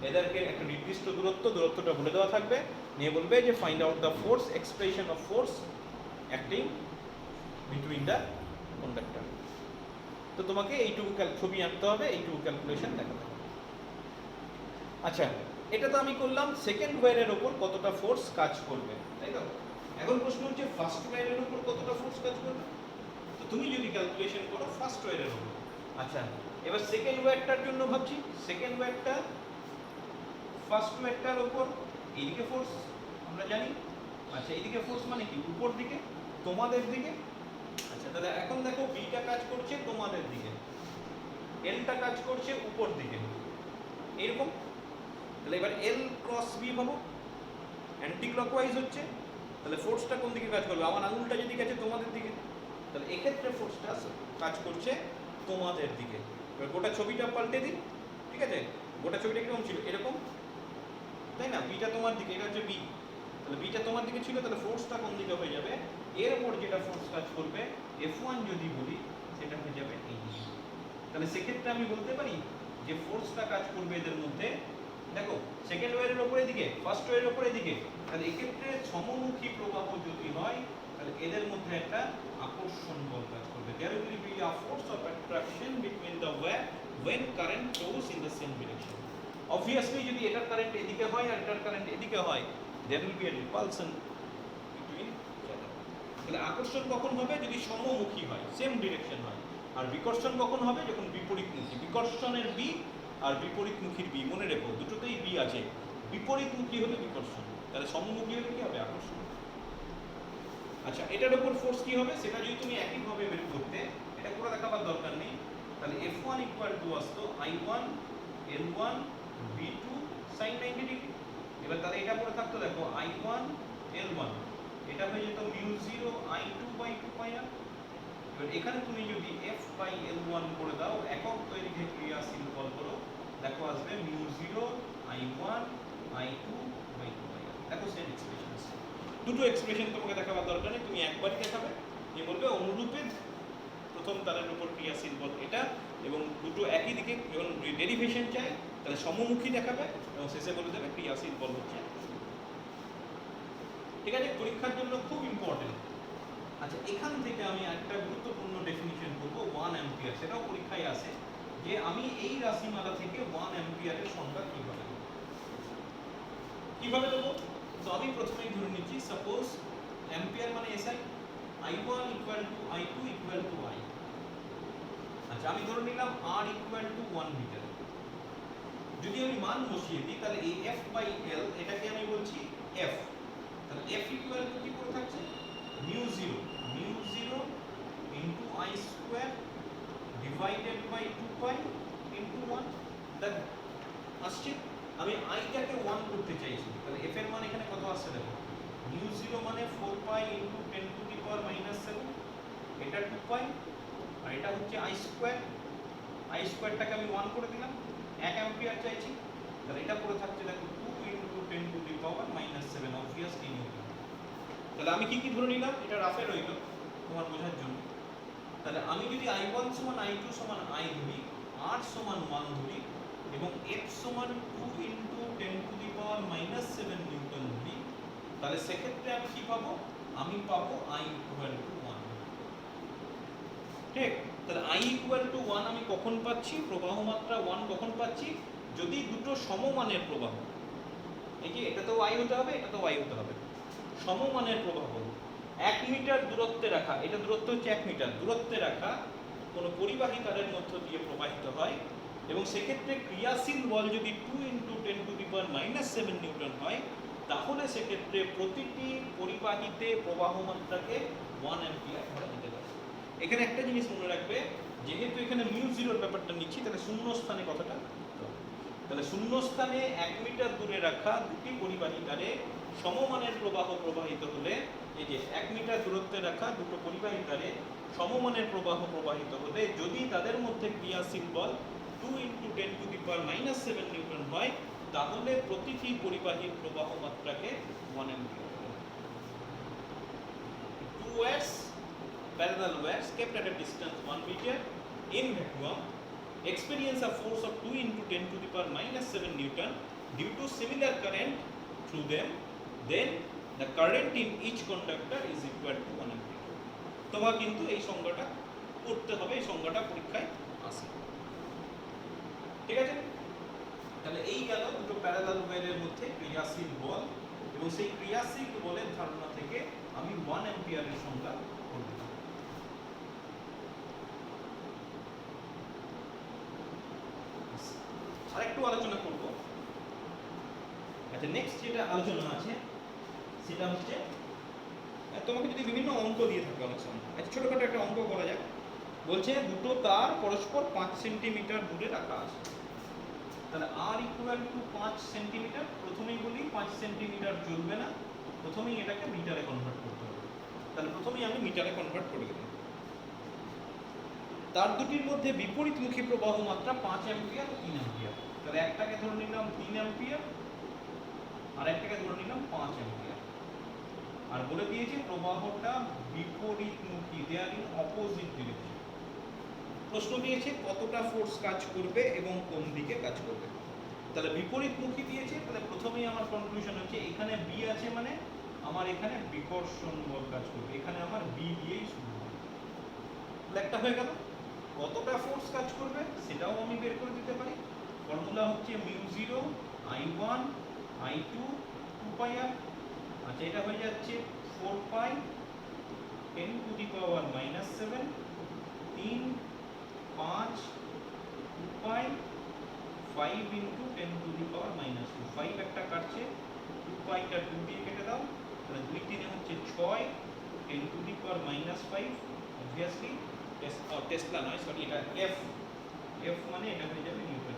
এদেরকে একটা নির্দিষ্ট দূরত্বটা বলে দেওয়া থাকবে, নিয়ে বলবে যে find out the force, expression of force acting between the conductor. তো তোমাকে এইটুকু ছবি আনতে হবে, এইটুকু ক্যালকুলেশন দেখাতে হবে। আচ্ছা, এটা তো আমি করলাম সেকেন্ড ওয়্যারের উপর কতটা ফোর্স কাজ করবে, তাই তো? এখন প্রশ্ন হচ্ছে ফার্স্ট ওয়্যারের উপর কতটা ফোর্স কাজ করবে। তো তুমি যদি ক্যালকুলেশন করো ফার্স্ট ওয়্যারের উপর। আচ্ছা, এবার সেকেন্ড ওয়্যারটার জন্য ভাবছি, সেকেন্ড ওয়্যারটা ফার্স্ট ওয়্যারটার উপর এইদিকে ফোর্স আমরা জানি। আচ্ছা, এইদিকে ফোর্স মানে কি, উপর দিকে, তোমাদের দিকে। আচ্ছা, তাহলে এখন দেখো বিটা কাজ করছে তোমাদের দিকে, এলটা কাজ করছে উপর দিকে, এরকম। তাহলে এবার এল ক্রস বি ভাবো, অ্যান্টি ক্লকওয়াইজ হচ্ছে, তাহলে ফোর্সটা কোন দিকে কাজ করবে, আমার আঙুলটা যদি গেছে তোমাদের দিকে, তাহলে এক্ষেত্রে ফোর্সটা কাজ করছে তোমাদের দিকে। এবার গোটা ছবিটা পাল্টে দিই, ঠিক আছে? গোটা ছবিটা কিরকম ছিল, এরকম, তাই না? বিটা তোমার দিকে, এটা হচ্ছে বি, তাহলে বিটা তোমার দিকে ছিল, তাহলে ফোর্সটা কোন দিকে হয়ে যাবে, এর উপর যেটা ফোর্স কাজ করবে F1 যদি বলি, সেটা হয়ে যাবে এই দিকে। তাহলে সেক্ষেত্রে আমি বলতে পারি যে ফোর্সটা কাজ করবে এদের মধ্যে, দেখো সেকেন্ড ওয়্যারের উপরে দিকে, ফার্স্ট ওয়্যারের উপরে দিকে, তাহলে এক্ষেত্রে সমমুখী প্রবাহ যদি হয়, তাহলে এদের মধ্যে একটা আকর্ষণ বল কাজ করবে। There will be a force of attraction between the wire when current flows in the same direction. Obviously যদি এটার কারেন্ট এদিকে হয় আর এটার কারেন্ট এদিকে হয়, there will be a repulsion between each other. তাহলে আকর্ষণ কখন হবে, যদি সমমুখী হয়, সেম ডিরেকশন হয়। আর বিকর্ষণ কখন হবে, যখন বিপরীতমুখী। বিকর্ষণের বি আর বিপরীতমুখীর বি, মনে রেখো দুটোতেই বি আছে। বিপরীতমুখী হলে বিকর্ষণ, তাহলে সমমুখী হলে কি হবে, আকর্ষণ। আচ্ছা, এটার উপর ফোর্স কি হবে সেটা যদি তুমি একইভাবে বের করতে, এটা পুরো দেখাবার দরকার নেই। তাহলে F1 ইকুয়াল টু আসতো I1 L1 V2 sin 90 degree. এবার তাহলে এটা পড়ে থাকতো দেখো I1 L1, এটা হয়ে যেত μ0 I2 বাই 2 পাই r। এবার এখানে তুমি যদি F বাই L1 করে দাও, একক দৈর্ঘ্যে ক্রিয়াশীল বল করো, দেখো আসবে μ0 I1 I2 by 2 pi r। দেখো সেম এক্সপ্রেশন আছে। দুটো এক্সপ্রেশন তোমাকে দেখাবার দরকার নেই, তুমি একবারই দেখাবে, যে বলবে অনুরূপে প্রথম তারের উপর ক্রিয়াশীল বল এটা, এবং দুটো একই দিকে, যখন ডেরিভেশন চাই তাহলে সমমুখী দেখাবে, এবং শেষে বলে দেবে ক্রিয়াশীল বল হচ্ছে। ঠিক আছে, পরীক্ষার জন্য খুব ইম্পর্টেন্ট। আচ্ছা, এখান থেকে আমি একটা গুরুত্বপূর্ণ ডেফিনিশন করবো 1 অ্যাম্পিয়ার, সেটাও পরীক্ষায় আসে, যে আমি এই রাশিমালা থেকে 1 অ্যাম্পিয়ারের সংজ্ঞা কিভাবে দেবো। তো আমি প্রথমেই ধরে নিচ্ছি, সাপোজ অ্যাম্পিয়ার মানে SI, I1 equal to I2 equal to I। আচ্ছা, আমি ধরে নিলাম R ইকুয়াল টু 1 মিটার। যদি আমি মান বসিয়ে দিই, তাহলে এই F বাই L এটাকে আমি বলছি F। তাহলে F ইকুয়াল টু কি করে থাকছে, μ0 into I square divided by 2 pi into 1। দেখো আসছে, আমি আইটাকে 1 করতে চাইছি, তাহলে F এর মান এখানে কত আসছে দেখো, μ0 মানে 4 পাই ইনটু 10 টু দি পাওয়ার -7, এটা 2 পাই, আর এটা হচ্ছে I স্কয়ার। I স্কয়ারটাকে আমি 1 করে দিলাম, 1 অ্যাম্পিয়ার চাইছি, তাহলে এটা পড়ে থাকছে দেখো 2 into 10 to the power -7, obviously Newton. তাহলে আমি কি কি ধরে নিলাম, এটা রাফে রইল তোমার বোঝার জন্য। তাহলে আমি যদি I1 সমান I2 সমান I ধরি, R সমান 1 ধরি, এবং f সমান 2 into 10 to the power minus 7 Newton V, তাহলে সেক্ষেত্রে আমি কি পাবো? আমি পাবো I ইকুয়াল টু 1। ঠিক, তাহলে I ইকুয়াল টু 1 আমি কখন পাচ্ছি? প্রবাহ মাত্রা 1 কখন পাচ্ছি? যদি দুটো সমমানের প্রবাহ, এই যে এটা তো y হতে হবে, এটা তো y হতে হবে, সমমানের প্রবাহ 1 মিটার দূরত্বে রাখা, এটা দূরত্ব হচ্ছে 1 মিটার দূরত্বে রাখা কোনো পরিবাহী তারের মধ্য দিয়ে প্রবাহিত হয়, এবং সেক্ষেত্রে ক্রিয়াশীল বল যদি 2 into 10 to the power minus 7 Newton হয়, তাহলে সেক্ষেত্রে প্রতিটি পরিবাহীতে প্রবাহ মাত্রাকে 1 অ্যাম্পিয়ার ধরা যেতে পারে। এখানে একটা জিনিস মনে রাখবে, যেহেতু এখানে মিউ জিরোর ব্যাপারটা নিচ্ছি, তাহলে শূন্য স্থানে কথাটা, তাহলে শূন্য স্থানে 1 মিটার দূরে রাখা দুটি পরিবাহী তারে সমমানের প্রবাহ প্রবাহিত হলে, এই যে 1 মিটার দূরত্বে রাখা দুটো পরিবাহী তারে সমমানের প্রবাহ প্রবাহিত হলে যদি তাদের মধ্যে ক্রিয়াশীল বল 2 into 10 to the power minus 7 Newton হয়, তাহলে প্রতিটি পরিবাহীর প্রবাহ মাত্রাকে 1 ampere. 2 wires, parallel wires kept at a distance 1 meter in vacuum experience a force of 2 into 10 to the power minus 7 Newton due to similar current through them, then the current in each conductor is equal to 1 ampere. তোমার কিন্তু এই সংজ্ঞাটা করতে হবে, এই সংজ্ঞাটা পরীক্ষায় আসে। ঠিক আছে, তাহলে এই গেল দুটো প্যারালাল ওয়্যারের মধ্যে ক্রিয়াশীল বল, এবং সেই ক্রিয়াশীল বলের ধারণা থেকে আমি 1 অ্যাম্পিয়ারের সংজ্ঞা করব। আরেকটু আলোচনা করব। আচ্ছা, নেক্সট যেটা আলোচনা আছে সেটা হচ্ছে, তোমাকে যদি বিভিন্ন অঙ্ক দিয়ে থাকে অনেক সময়, আচ্ছা ছোটখাটো একটা অঙ্ক করা যাক। বলছে দুটো তার পরস্পর 5 সেন্টিমিটার দূরে রাখা আছে, তাহলে r ইকুয়াল টু 5 সেন্টিমিটার। প্রথমেই বলি 5 সেন্টিমিটার চলবে না, প্রথমেই এটাকে মিটারে কনভার্ট করতে হবে। তাহলে প্রথমেই আমি মিটারে কনভার্ট করে দিলাম। তার দুটির মধ্যে বিপরীতমুখী প্রবাহ মাত্রা 5 অ্যাম্পিয়ার ও 3 অ্যাম্পিয়ার। তাহলে একটাকে ধরে নিলাম 3 অ্যাম্পিয়ার আর একটাকে ধরে নিলাম 5 অ্যাম্পিয়ার, আর বলে দিয়েছি প্রবাহটা বিপরীতমুখী, দে আর ইন অপোজিট ডিরেকশন। প্রশ্ন দিয়েছে কতটা ফোর্স কাজ করবে এবং কোন দিকে কাজ করবে। তাহলে বিপরীতমুখী দিয়েছে, তাহলে প্রথমেই আমার কনক্লুশন হচ্ছে এখানে বি আছে, মানে আমার এখানে বিকর্ষণ বল কাজ করবে, এখানে আমার বি দিয়েই শুরু হবে। তাহলে একটা হয়ে গেল। কতটা ফোর্স কাজ করবে সেটাও আমি বের করে দিতে পারি। ফর্মুলা হচ্ছে মিউ জিরো I1 I2 2 পাই আর, আচ্ছা এটা হয়ে যাচ্ছে 4 পাই 10 to the power minus 7, 3 5 2 pi 5 into 10 to the power minus 2। 5 একটা কাটছে, 2 পাইটা 2 দিয়ে কেটে দাও, তাহলে 2 3 হচ্ছে 6, 10 to the power minus 5। Obviously Tesla নয়, সরি এটা এফ মানে এটা হয়ে যাবে নিউটন।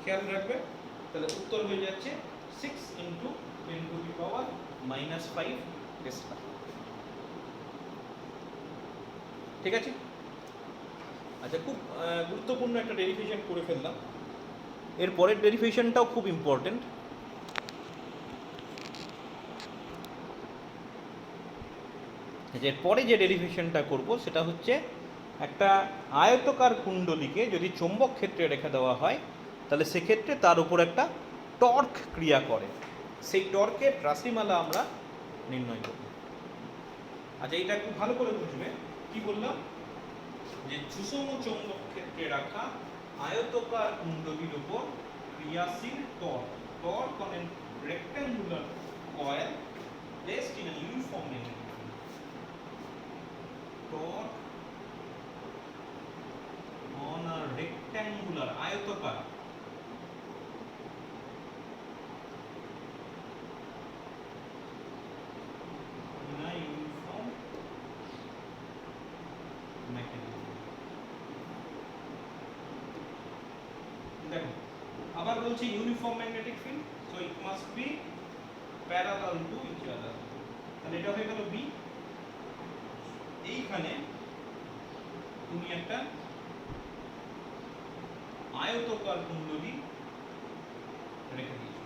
খেয়াল রাখবে, তাহলে উত্তর হয়ে যাচ্ছে 6 into 10 to the power minus 5 Tesla. ঠিক আছে, আচ্ছা খুব গুরুত্বপূর্ণ একটা ডেরিভেশন করে ফেললাম। এর পরের ডেরিভেশনটাও খুব ইম্পর্টেন্ট। এরপরে যে ডেরিভেশনটা করব সেটা হচ্ছে একটা আয়তকার কুণ্ডলীকে যদি চৌম্বক ক্ষেত্রে রেখে দেওয়া হয়, তাহলে সেক্ষেত্রে তার উপর একটা টর্ক ক্রিয়া করে, সেই টর্কের রাশিমালা আমরা নির্ণয় করব। আচ্ছা এইটা খুব ভালো করে বুঝবে। কি বললাম, যে সুষম চৌম্বক ক্ষেত্রে রাখা আয়তকার কুণ্ডলীর উপর ক্রিয়াশীল torque on a rectangular coil placed in a uniform magnetic field. Torque on a rectangular, আয়তকার in a uniform magnetic field। দেখো আবার বলছি uniform magnetic field, so it must be parallel to each other. তাহলে এটা হয়ে গেল B. এইখানে তুমি একটা আয়তকার কুণ্ডলী রেখে দিয়েছো,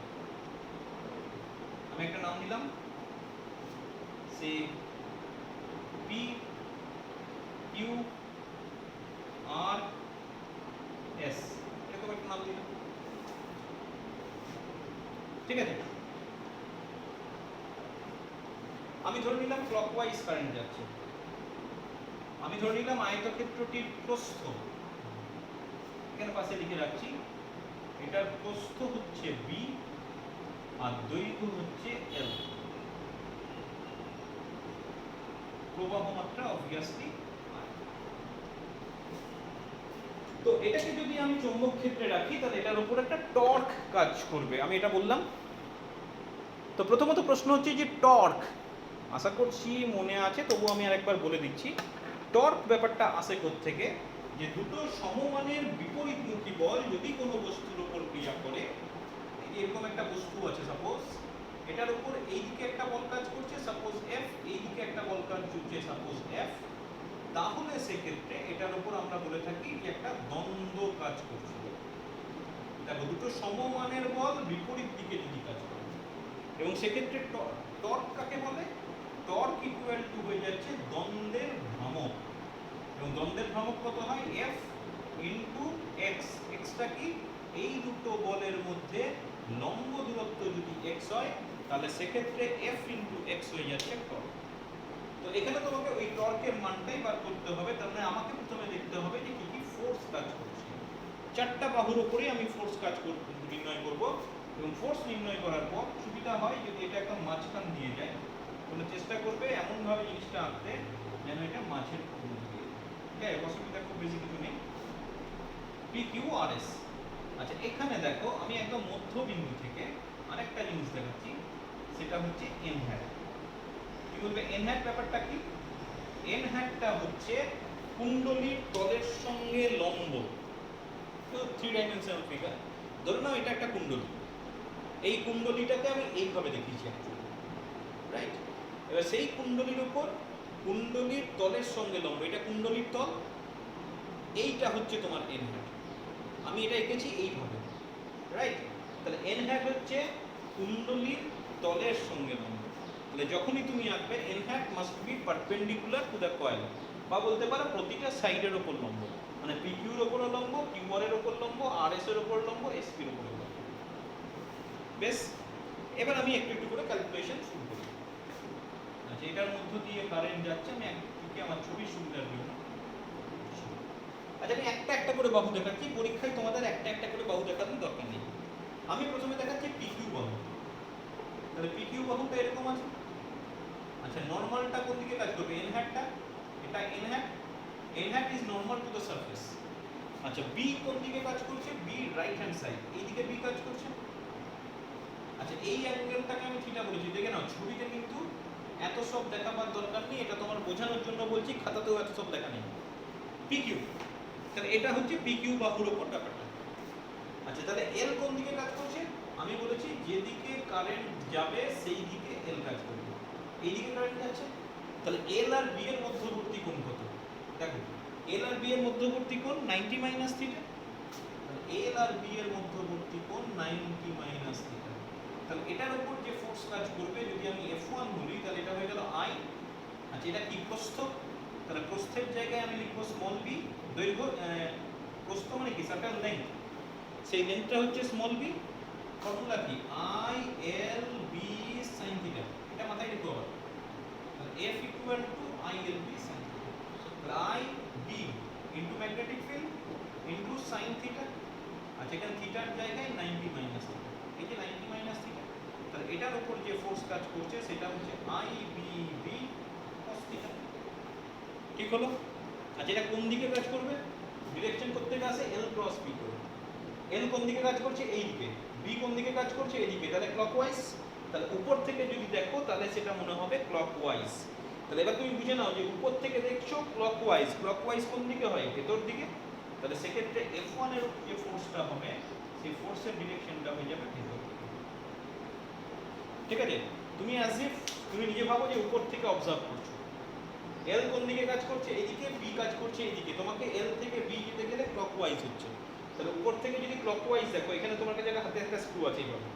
আমি একটা নাম দিলাম, সে পি কিউ আর এস, ঠিক আছে? আমি ধরে নিলাম ক্লকওয়াইজ কারেন্ট যাচ্ছে, আমি ধরে নিলাম আয়তক্ষেত্রটির প্রস্থ, এখানে পাশে লিখে রাখছি, এটার প্রস্থ হচ্ছে বি আর দৈর্ঘ্য হচ্ছে এল, প্রবাহ মাত্রা অবভিয়াসলি। তো এটাকে যদি আমি চৌম্বক ক্ষেত্রে রাখি তাহলে এটার উপর একটা টর্ক কাজ করবে, আমি এটা বললাম। তো প্রথমত প্রশ্ন হচ্ছে যে টর্ক, আশা করছি মনে আছে, তবু আমি আরেকবার বলে দিচ্ছি। টর্ক ব্যাপারটা আসে থেকে যে দুটো সমমানের বিপরীতমুখী বল যদি কোনো বস্তুর উপর ক্রিয়া করে, এরকম একটা বস্তু আছে সাপোজ, এটার উপর এই দিকে একটা বল কাজ করছে সাপোজ এফ, এই দিকে একটা বল কাজ করছে সাপোজ এফ, তাহলে সেক্ষেত্রে এটার উপর আমরা বলে থাকি যে একটা দ্বন্দ্ব কাজ করছে। দেখো দুটো সমমানের বল বিপরীত দিকে যদি কাজ করে, এবং সেক্ষেত্রে টর্ক কাকে বলে? টর্ক ইকুয়াল টু হয়ে যাচ্ছে দ্বন্দ্বের ভ্রামক, এবং দ্বন্দ্বের ভ্রামক কত হয়? F into x. এক্সটা কি? এই দুটো বলের মধ্যে লম্ব দূরত্ব যদি এক্স হয় তাহলে সেক্ষেত্রে এফ ইন্টু এক্স হয়ে যাচ্ছে টর্ক। তো এখানে তোমাকে ওই টর্কের মানটাই বার করতে হবে, তার মানে আমাকে প্রথমে দেখতে হবে যে কি কি ফোর্স কাজ করছে। চারটা বাহুর উপরে আমি ফোর্স কাজ নির্ণয় করব, এবং ফোর্স নির্ণয় করার পর সুবিধা হয় যদি এটা একটা মাঝখান দিয়ে যায়, তাহলে চেষ্টা করবে এমনভাবে জিনিসটা আঁকতে যেন এটা মাঝের দিয়ে যায়। ঠিক আছে, অসুবিধা খুব বেশি কিছু নেই। P Q R S. আচ্ছা এখানে দেখো আমি একদম মধ্যবিন্দু থেকে আরেকটা জিনিস দেখাচ্ছি, সেটা হচ্ছে এন হ্যাট। কি বলবে এন হ্যাট? ব্যাপারটা কি? এন হ্যাটটা হচ্ছে কুণ্ডলীর তলের সঙ্গে লম্ব। তো 3 ডাইমেনশনাল ফিগার, ধরে নাও এটা একটা কুণ্ডলী, এই কুণ্ডলীটাকে আমি এইভাবে দেখিয়েছি অ্যাকচুয়ালি, রাইট? এবার সেই কুণ্ডলীর উপর কুণ্ডলীর তলের সঙ্গে লম্ব, এটা কুণ্ডলীর তল, এইটা হচ্ছে তোমার এন হ্যাট। আমি এটা এঁকেছি এইভাবে, রাইট? তাহলে এন হ্যাট হচ্ছে কুণ্ডলীর তলের সঙ্গে লম্ব। তাহলে যখনই তুমি আঁকবে n hat must be perpendicular to the coil, বা বলতে পারো প্রতিটা সাইডের ওপর লম্ব, মানে পি কিউর ওপরও লম্ব, কিউ আর এর ওপর লম্ব, আর এস এর ওপর লম্ব, এসপির ওপর লম্ব। বেশ, এবার আমি একটু একটু করে ক্যালকুলেশন শুরু করি। আচ্ছা এটার মধ্য দিয়ে কারেন্ট যাচ্ছে, আমি একটু আমার ছবির সুবিধার জন্য, আচ্ছা আমি একটা একটা করে বাহু দেখাচ্ছি, পরীক্ষায় তোমাদের একটা একটা করে বাহু দেখানোর দরকার নেই। আমি প্রথমে দেখাচ্ছি পি কিউ বাহু। তাহলে পি কিউ বাহুটা এরকম আছে। আচ্ছা নরমালটা কোন দিকে কাজ করবে? এন হ্যাটটা, এটা n hat, n hat is normal to the surface. আচ্ছা বি কোন দিকে কাজ করছে? বি রাইট হ্যান্ড সাইড, এই দিকে বি কাজ করছে। আচ্ছা এই অ্যাঙ্গেলটাকে আমি থিটা বলেছি, দেখে নাও ছবিতে কিন্তু এত সব দেখাবার দরকার নেই, এটা তোমার বোঝানোর জন্য বলছি, খাতাতেও এত সব দেখা নেই। পি কিউ, তাহলে এটা হচ্ছে পি কিউ বাহুর উপর ব্যাপারটা। আচ্ছা তাহলে এল কোন দিকে কাজ করছে? আমি বলেছি যেদিকে কারেন্ট যাবে সেই দিকে এল কাজ করবে, এই দিকে কারেন্ট যাচ্ছে, তাহলে এল আর বি এর মধ্যবর্তী কোণ কত? দেখো এল আর বি এর মধ্যবর্তী কোণ 90 মাইনাস থিটা, তাহলে এল আর বি এর মধ্যবর্তী কোণ 90 মাইনাস থিটা। তাহলে এটার উপর যে ফোর্স কাজ করবে যদি আমি F1 বলি তাহলে এটা হয়ে গেল I। আচ্ছা এটা কি? প্রস্থ, তাহলে প্রস্থের জায়গায় আমি লিখব স্মল বি। দৈর্ঘ্য, প্রস্থ মানে কি? সার্কেল লেন্থ, সেই লেন্থটা হচ্ছে স্মল বি। ফর্মুলা কি? I L B sin theta, এটা মাথায় রেখো আবার। তাহলে F equal to I L B sin theta, তাহলে I B into magnetic field into sin theta. আচ্ছা এখানে থিটার জায়গায় 90 মাইনাস থিটা, এই যে 90 মাইনাস থিটা, তাহলে এটার উপর যে ফোর্স কাজ করছে সেটা হচ্ছে I B B cos theta. ঠিক হলো? আচ্ছা এটা কোন দিকে কাজ করবে? ডিরেকশন করতে গেছে এল ক্রস বি করে। এল কোন দিকে কাজ করছে? এই দিকে। বি কোন দিকে কাজ করছে? এদিকে, তাহলে ক্লকওয়াইজ। তাহলে উপর থেকে যদি দেখো তাহলে সেটা মনে হবে ক্লকওয়াইজ। তাহলে এবার তুমি বুঝে নাও যে উপর থেকে দেখছো ক্লকওয়াইজ, ক্লকওয়াইজ কোন দিকে হয়? ভেতর দিকে। তাহলে সেক্ষেত্রে F1 এর উপর যে ফোর্সটা হবে সেই ফোর্সের ডিরেকশনটা হয়ে যাবে ভেতর দিকে। ঠিক আছে? তুমি অ্যাজ ইফ তুমি নিজে ভাবো যে উপর থেকে অবজার্ভ করছো, এল কোন দিকে কাজ করছে? এইদিকে, বি কাজ করছে এইদিকে, তোমাকে এল থেকে বি যেতে গেলে ক্লকওয়াইজ হচ্ছে। তাহলে উপর থেকে যদি ক্লকওয়াইজ দেখো, এখানে তোমার কাছে হাতে একটা স্ক্রু আছে, এইভাবে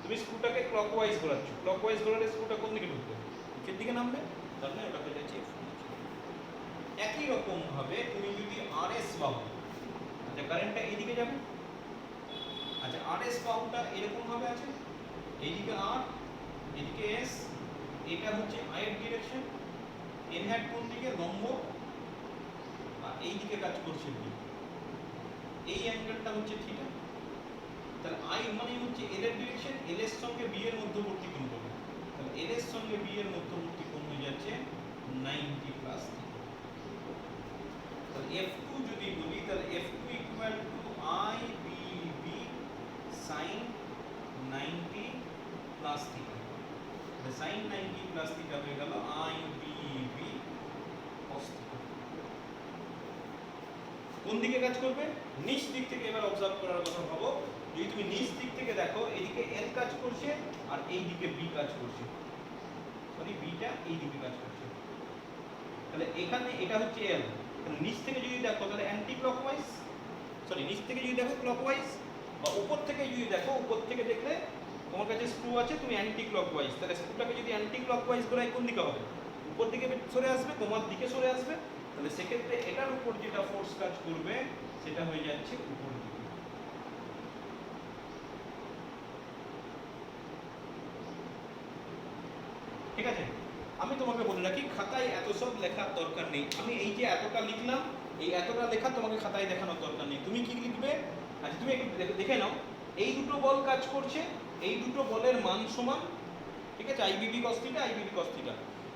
তুমি স্ক্রুটাকে ক্লকওয়াইজ ঘোরাচ্ছ, ক্লকওয়াইজ ঘোরালে স্ক্রুটা কোন দিকে ঢুকবে? নিচের দিকে নামবে, তাহলে ওটা হয়ে যাচ্ছে F1। একই রকম ভাবে তুমি যদি আরএস বাহু, আচ্ছা কারেন্টটা এইদিকে যাবে, আচ্ছা আরএস বাহুটা এরকম ভাবে আছে, এইদিকে আর, এদিকে এস, এটা হচ্ছে আই এর ডিরেকশন, এন হ্যাট কোন দিকে লম্ব, আর এই দিকে কাজ করছে বি, এই অ্যাঙ্গেলটা হচ্ছে থিটা। তাহলে আই মানে হচ্ছে এল এর ডিরেকশন, এল এর সঙ্গে বি এর মধ্যবর্তী কোণ হবে, তাহলে এল এর সঙ্গে বি এর মধ্যবর্তী কোণ হয়ে যাচ্ছে 90 প্লাস থিটা। তাহলে F2 যদি বলি তাহলে F2 equal to I B B sin 90 plus theta. তাহলে sin 90 প্লাস থিটা হয়ে গেল I B B cos theta. কোন দিকে কাজ করবে? নিচ দিক থেকে এবার অবজার্ভ করার কথা ভাবো। যদি তুমি নিচ দিক থেকে দেখো, এদিকে L কাজ করছে আর এই দিকে B কাজ করছে, সরি বিটা এই দিকে কাজ করছে। তাহলে এখানে এটা হচ্ছে L, তাহলে নিচ থেকে যদি দেখো তাহলে অ্যান্টি ক্লকওয়াইজ, সরি নিচ থেকে যদি দেখো ক্লকওয়াইজ, বা উপর থেকে যদি দেখো, উপর থেকে দেখলে তোমার কাছে স্ক্রু আছে, তুমি অ্যান্টি ক্লকওয়াইজ, তাহলে স্ক্রুটাকে যদি অ্যান্টি ক্লকওয়াইজ ঘোরাই কোন দিকে হবে? উপর দিকে সরে আসবে, তোমার দিকে সরে আসবে। তাহলে সেক্ষেত্রে এটার উপর যেটা ফোর্স কাজ করবে সেটা হয়ে যাচ্ছে উপর দিকে। ঠিক আছে, আমি তোমাকে বলে রাখি খাতায় এত সব লেখার দরকার নেই। আমি এই যে এতটা লিখলাম, এই এতটা লেখা তোমাকে খাতায় দেখানোর দরকার নেই। তুমি কি লিখবে? আচ্ছা তুমি একটু দেখে নাও, এই দুটো বল কাজ করছে, এই দুটো বলের মান সমান, ঠিক আছে, IBB cos theta, IBB cos theta,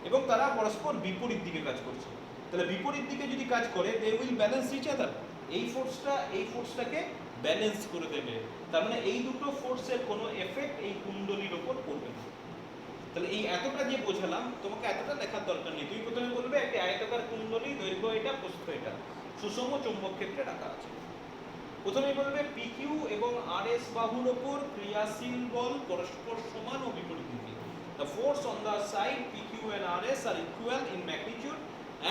এবং তারা পরস্পর বিপরীত দিকে কাজ করছে। তাহলে বিপরীত দিকে যদি কাজ করে, they will balance each other. এই ফোর্সটা এই ফোর্সটাকে ব্যালেন্স করে দেবে। তার মানে এই দুটো ফোর্সের কোনো এফেক্ট এই কুণ্ডলীর উপর পড়বে না। তাহলে এই এতটা যে বোঝালাম, তোমাকে এতটা লেখার দরকার নেই। তুমি প্রথমে বলবে একটা আয়তাকার কুণ্ডলী, দৈর্ঘ্য এটা, প্রস্থ এটা, সুষম চৌম্বক ক্ষেত্রে রাখা আছে। প্রথমে বলবে PQ এবং RS বাহুর উপর ক্রিয়াশীল বল পরস্পর সমান ও বিপরীতমুখী। The force on the side PQ and RS are equal in magnitude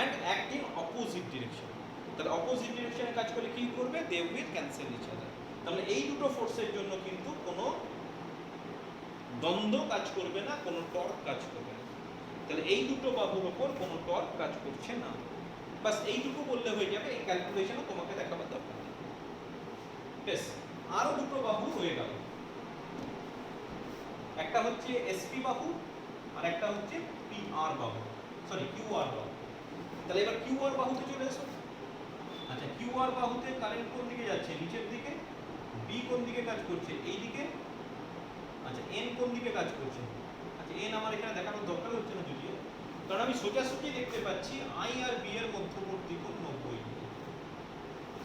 and act in opposite direction. তাহলে অপোজিট ডিরেকশনে কাজ করে কি করবে? They will cancel each other. তাহলে এই দুটো ফোর্সের জন্য কিন্তু কোনো দ্বন্দ্ব কাজ করবে না, কোনো টর্ক কাজ করবে না। তাহলে এই দুটো বাহুর উপর কোনো টর্ক কাজ করছে না। বাস এইটুকু বললে হয়ে যাবে, এই ক্যালকুলেশনও তোমাকে দেখাবার দরকার নেই। বেশ, আরো দুটো বাহু হয়ে গেল, একটা হচ্ছে এসপি বাহু আর একটা হচ্ছে পিআর বাহু, সরি কিউআর বাহু। তাহলে এবার কিউআর বাহুতে চলে এসো। আচ্ছা কিউআর বাহুতে কারেন্ট কোন দিকে যাচ্ছে? নিচের দিকে। বি কোন দিকে কাজ করছে? এই দিকে। আচ্ছা এন কোন দিকে কাজ করছে? আচ্ছা এন আমার এখানে দেখানোর দরকার হচ্ছে না যদিও, কারণ আমি সোজাসুজি দেখতে পাচ্ছি আই আর বি এর মধ্যবর্তী কোণ 90 ডিগ্রি।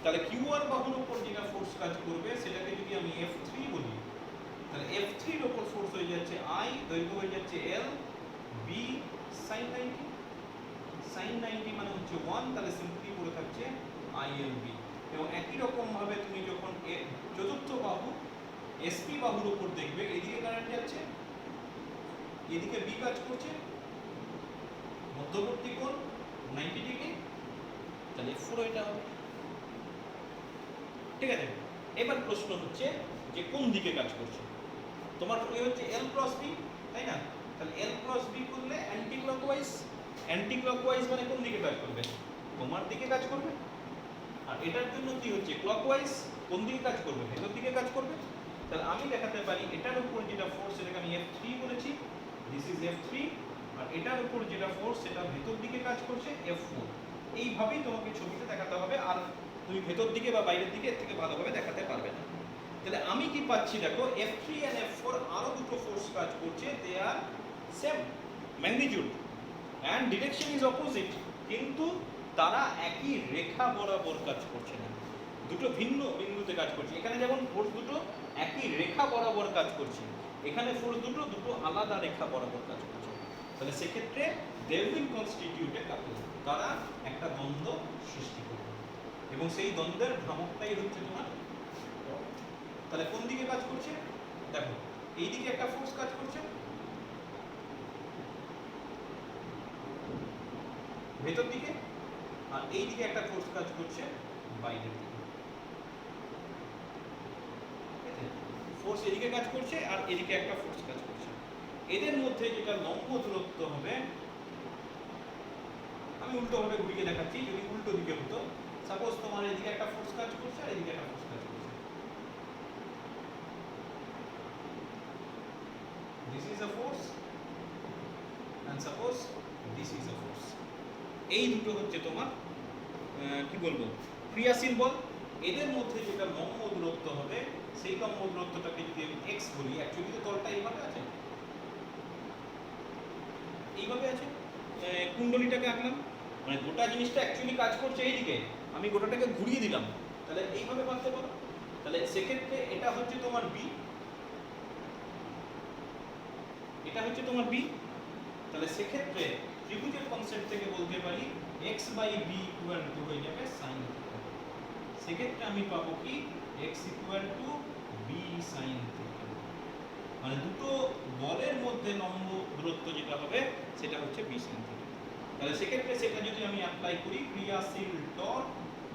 তাহলে কিউআর বাহুর উপর যেটা ফোর্স কাজ করবে সেটাকে যদি আমি F3 বলি, তাহলে F3 এর উপর ফোর্স হয়ে যাচ্ছে I, দৈর্ঘ্য হয়ে যাচ্ছে L, B sin 90, sin 90 মানে হচ্ছে 1, তাহলে সিম্পলি পড়ে থাকছে ILB। এবং একই রকম ভাবে তুমি যখন চতুর্থ বাহু SP বাহুর উপর দেখবে, এদিকে কারেন্ট যাচ্ছে, এদিকে B কাজ করছে, মধ্যবর্তী কোণ 90 ডিগ্রি, তাহলে F4 এটা হবে। ঠিক আছে, এবার প্রশ্ন হচ্ছে যে কোন দিকে কাজ করছে। তোমার এ হচ্ছে L ক্রস B, তাই না? তাহলে L ক্রস B করলে অ্যান্টি ক্লকওয়াইজ, অ্যান্টি ক্লকওয়াইজ মানে কোন দিকে কাজ করবে? তোমার দিকে কাজ করবে। আর এটার জন্য কি হচ্ছে ক্লকওয়াইজ, কোন দিকে কাজ করবে? ভেতর দিকে কাজ করবে। তাহলে আমি দেখাতে পারি এটার উপর যেটা ফোর্স সেটাকে আমি F3 বলেছি, দিস ইজ F3, আর এটার উপর যেটা ফোর্স সেটা ভেতর দিকে কাজ করছে F4। এইভাবেই তোমাকে ছবিতে দেখাতে হবে, আর তুমি ভেতর দিকে বা বাইরের দিকে এর থেকে ভালোভাবে দেখাতে পারবে না। তাহলে আমি কি পাচ্ছি দেখো, F3 and F4 আরো দুটো ফোর্স কাজ করছে, they are same magnitude and direction is opposite, কিন্তু তারা একই রেখা বরাবর কাজ করছে না, দুটো ভিন্ন বিন্দুতে কাজ করছে। এখানে যেমন ফোর্স দুটো একই রেখা বরাবর কাজ করছে, এখানে ফোর্স দুটো দুটো আলাদা রেখা বরাবর কাজ করছে। তাহলে সেক্ষেত্রে দে উইল কনস্টিটিউট এ কাপল, তারা একটা দ্বন্দ্ব সৃষ্টি করবে, এবং সেই দ্বন্দ্বের ভ্রামকটাই হচ্ছে তোমার। তাহলে কোন দিকে কাজ করছে? দেখো এই দিকে একটা ফোর্স কাজ করছে, ভেতর দিকে, আর এই দিকে একটা ফোর্স কাজ করছে বাইরের দিকে। ফোর্স এদিকে কাজ করছে আর এদিকে একটা ফোর্স কাজ করছে। এদের মধ্যে যেটা লম্ব দূরত্ব হবে, আমি উল্টো ভাবে ঘুরিয়ে দেখাচ্ছি, যদি উল্টো দিকে হতো, সাপোজ তোমার এদিকে একটা ফোর্স কাজ করছে আর এদিকে একটা ফোর্স কাজ করছে, this is a force and suppose this is a force. এই দুটো হচ্ছে তোমার কি বলবো ক্রিয়াশীল বল। এদের মধ্যে যেটা লম্ব দূরত্ব হবে সেই লম্ব দূরত্বটাকে যদি আমি x বলি, অ্যাকচুয়ালি তো তলটা এইভাবে আছে, এইভাবে আছে, কুণ্ডলীটাকে আঁকলাম, মানে গোটা জিনিসটা অ্যাকচুয়ালি কাজ করছে এইদিকে, আমি গোটাটাকে ঘুরিয়ে দিলাম, তাহলে এইভাবে ভাবতে পারো। তাহলে সেক্ষেত্রে এটা হচ্ছে তোমার বি, এটা হচ্ছে তোমার বি। তাহলে সেক্ষেত্রে ত্রিভুজের কনসেপ্ট থেকে বলতে পারি x by B equal to হয়ে যাবে সাইন থিটা। সেক্ষেত্রে আমি পাবো কি x equal to B sine theta, মানে দুটো বলের মধ্যে লম্ব দূরত্ব যেটা হবে সেটা হচ্ছে বি সাইন থিটা। তাহলে সেক্ষেত্রে সেটা যদি আমি অ্যাপ্লাই করি, ক্রিয়াশীল torque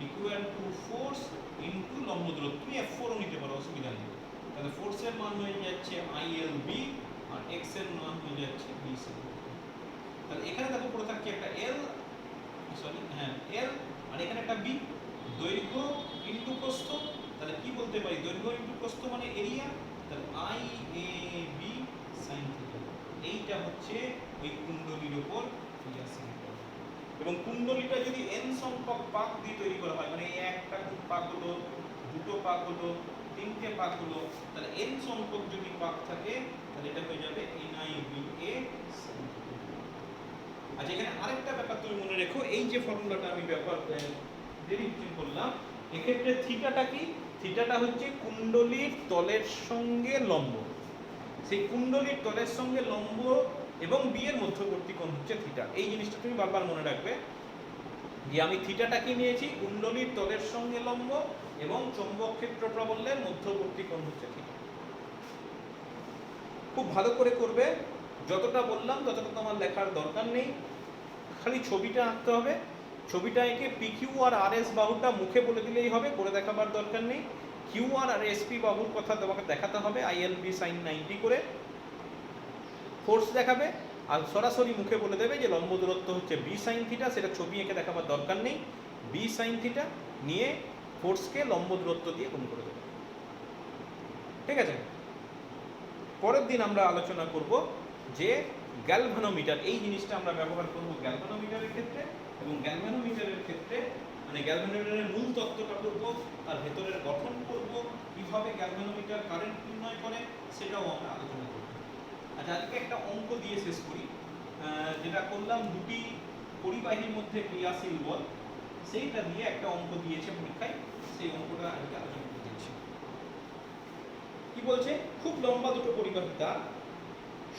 equal to force into লম্ব দূরত্ব, তুমি F4 ও নিতে পারো, অসুবিধা নেই। তাহলে ফোর্সের মান হয়ে যাচ্ছে ILB আর x এর মান হয়ে যাচ্ছে বি সাইন থিটা। তাহলে এখানে দেখো পড়ে থাকছে একটা L, সরি হ্যাঁ L, আর এখানে একটা B, দৈর্ঘ্য ইনটু প্রস্থ। তাহলে কি বলতে পারি, দৈর্ঘ্য ইনটু প্রস্থ মানে এরিয়া, তাহলে IAB sin থিটা। এইটা হচ্ছে ওই কুণ্ডলীর উপর ক্রিয়াশীল বল। এবং কুণ্ডলীটা যদি n সংখ্যক পাক দিয়ে তৈরি করা হয়, মানে একটা পাক হলো, দুটো পাক হলো, তিনটে পাক হলো, তাহলে n সংখ্যক যদি পাক থাকে তাহলে এটা হয়ে যাবে NIBA sin থিটা। আচ্ছা, এখানে আরেকটা ব্যাপার তুমি মনে রেখো, এই যে ফর্মুলাটা আমি ডেরিভেশন করলাম, এক্ষেত্রে থিটাটা কি, থিটাটা হচ্ছে কুণ্ডলীর তলের সঙ্গে লম্ব, সেই কুণ্ডলীর তলের সঙ্গে লম্ব এবং বি এর মধ্যবর্তী কোণ হচ্ছে থিটা। এই জিনিসটা তুমি বারবার মনে রাখবে যে আমি থিটাটাকে নিয়েছি কুণ্ডলীর তলের সঙ্গে লম্ব এবং চৌম্বক ক্ষেত্র প্রাবল্যের মধ্যবর্তী কোণ হচ্ছে থিটা। খুব ভালো করে করবে, যতটা বললাম ততটা তোমার লেখার দরকার নেই, খালি ছবিটা আঁকতে হবে। ছবিটা এঁকে PQ আর RS বাহুটা মুখে বলে দিলেই হবে, করে দেখাবার দরকার নেই। QR আর SP বাহুর কথা তোমাকে দেখাতে হবে ILB sin 90 করে, ফোর্স দেখাবে আর সরাসরি মুখে বলে দেবে যে লম্ব দূরত্ব হচ্ছে B sin থিটা, সেটা ছবি এঁকে দেখাবার দরকার নেই। B sin থিটা নিয়ে ফোর্সকে লম্ব দূরত্ব দিয়ে গুণ করে দেবে, ঠিক আছে? পরের দিন আমরা আলোচনা করব যে গ্যালভানোমিটার, এই জিনিসটা আমরা ব্যবহার করব গ্যালভানোমিটারের ক্ষেত্রে, এবং গ্যালভানোমিটারের ক্ষেত্রে মানে গ্যালভানোমিটারের মূল তত্ত্বটা করব, তার ভেতরের গঠন করব, কিভাবে গ্যালভানোমিটার কারেন্ট নির্ণয় করে সেটাও আমরা আলোচনা করব। আচ্ছা, আজকে একটা অঙ্ক দিয়ে শেষ করি, যেটা করলাম দুটি পরিবাহীর মধ্যে ক্রিয়াশীল বল, সেইটা দিয়ে একটা অঙ্ক দিয়েছে পরীক্ষায়, সেই অঙ্কটা আজকে আলোচনা করতে দিচ্ছি। কি বলছে, খুব লম্বা দুটো পরিবাহী তার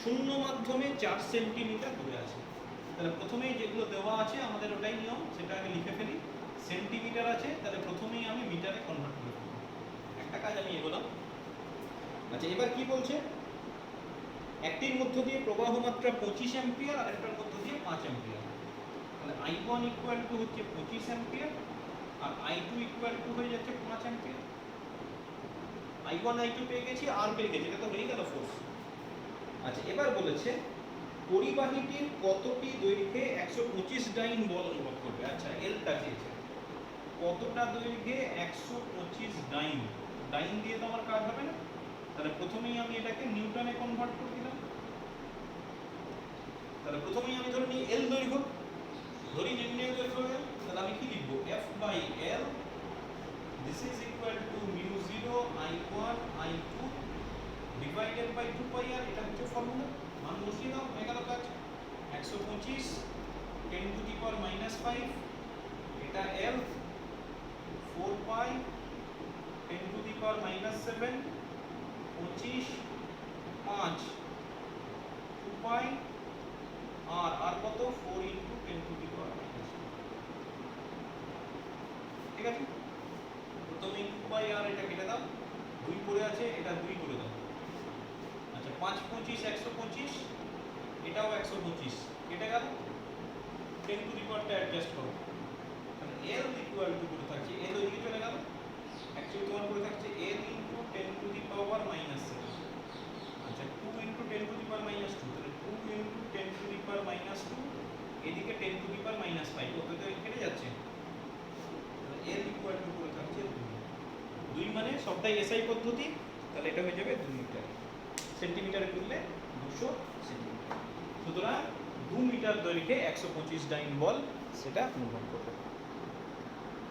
শূন্য মাধ্যমে 4 সেন্টিমিটার দূরে আছে। তাহলে প্রথমেই যেগুলো দেওয়া আছে আমাদের ওটাই নিয়ম, সেটা আগে লিখে ফেলি। সেন্টিমিটার আছে, তাহলে প্রথমেই আমি মিটারে কনভার্ট করে দেবো, একটা কাজ আমি এগোলাম। আচ্ছা, এবার কি বলছে, একটির মধ্য দিয়ে প্রবাহ মাত্রা 25 অ্যাম্পিয়ার আর একটার মধ্য দিয়ে 5 অ্যাম্পিয়ার। তাহলে I1 ইকুয়াল টু হচ্ছে 25 ampere R I2 equal to হয়ে যাচ্ছে 5 অ্যাম্পিয়ার। I1 I2 পেয়ে গেছি, আর পেয়ে গেছি, এটা তো হয়ে গেল ফোর্স। আচ্ছা, এবার বলেছে পরিবাহীটির কতটি দৈর্ঘ্যে 125 ডাইন বল অনুভব করবে। আচ্ছা, এলটা চেয়েছে, কতটা দৈর্ঘ্যে 125 ডাইন, ডাইন দিয়ে তো আমার কাজ হবে না, তাহলে প্রথমেই আমি এটাকে নিউটনে কনভার্ট করে দিলাম। তাহলে প্রথমেই আমি ধরে নিই এল দৈর্ঘ্য, ধরি নির্ণয় দৈর্ঘ্য এল, তাহলে আমি কি লিখবো, F by L this is equal to mu0 I1 I2 divided by 2 pi r, এটা হচ্ছে ফর্মুলা, মান বসিয়ে দাও, হয়ে গেল কাজ। 125 10 to the power minus 5, এটা L, 4 pi 10 to the power minus 7, 25 5 2 pi আর কত 4 into 10 to the power minus 2, ঠিক আছে? প্রথমে 2 pi আর এটা কেটে দাও, 2 পড়ে আছে, এটা 2 করে দাও। আচ্ছা, 5 25 125, এটাও 125 কেটে গেল, 10 to the power টা অ্যাডজাস্ট করো, তাহলে L ইকুয়াল টু করে থাকছে, L ওইদিকে চলে গেল, অ্যাকচুয়ালি তোমার করে থাকছে L into 10 to the power minus 7। আচ্ছা, 2 into 10 to the power minus 2, তাহলে 2 into 10 to the power minus 2, এদিকে 10 to the power minus 5, ওটা তো কেটে যাচ্ছে, তাহলে L ইকুয়াল টু করে থাকছে 2 মানে সবটাই SI পদ্ধতি, তাহলে এটা হয়ে যাবে 2 মিটার, সেন্টিমিটারে করলে 200 সেন্টিমিটার। সুতরাং 2 মিটার দৈর্ঘ্যে 125 ডাইন বল সেটা অনুভব করবে।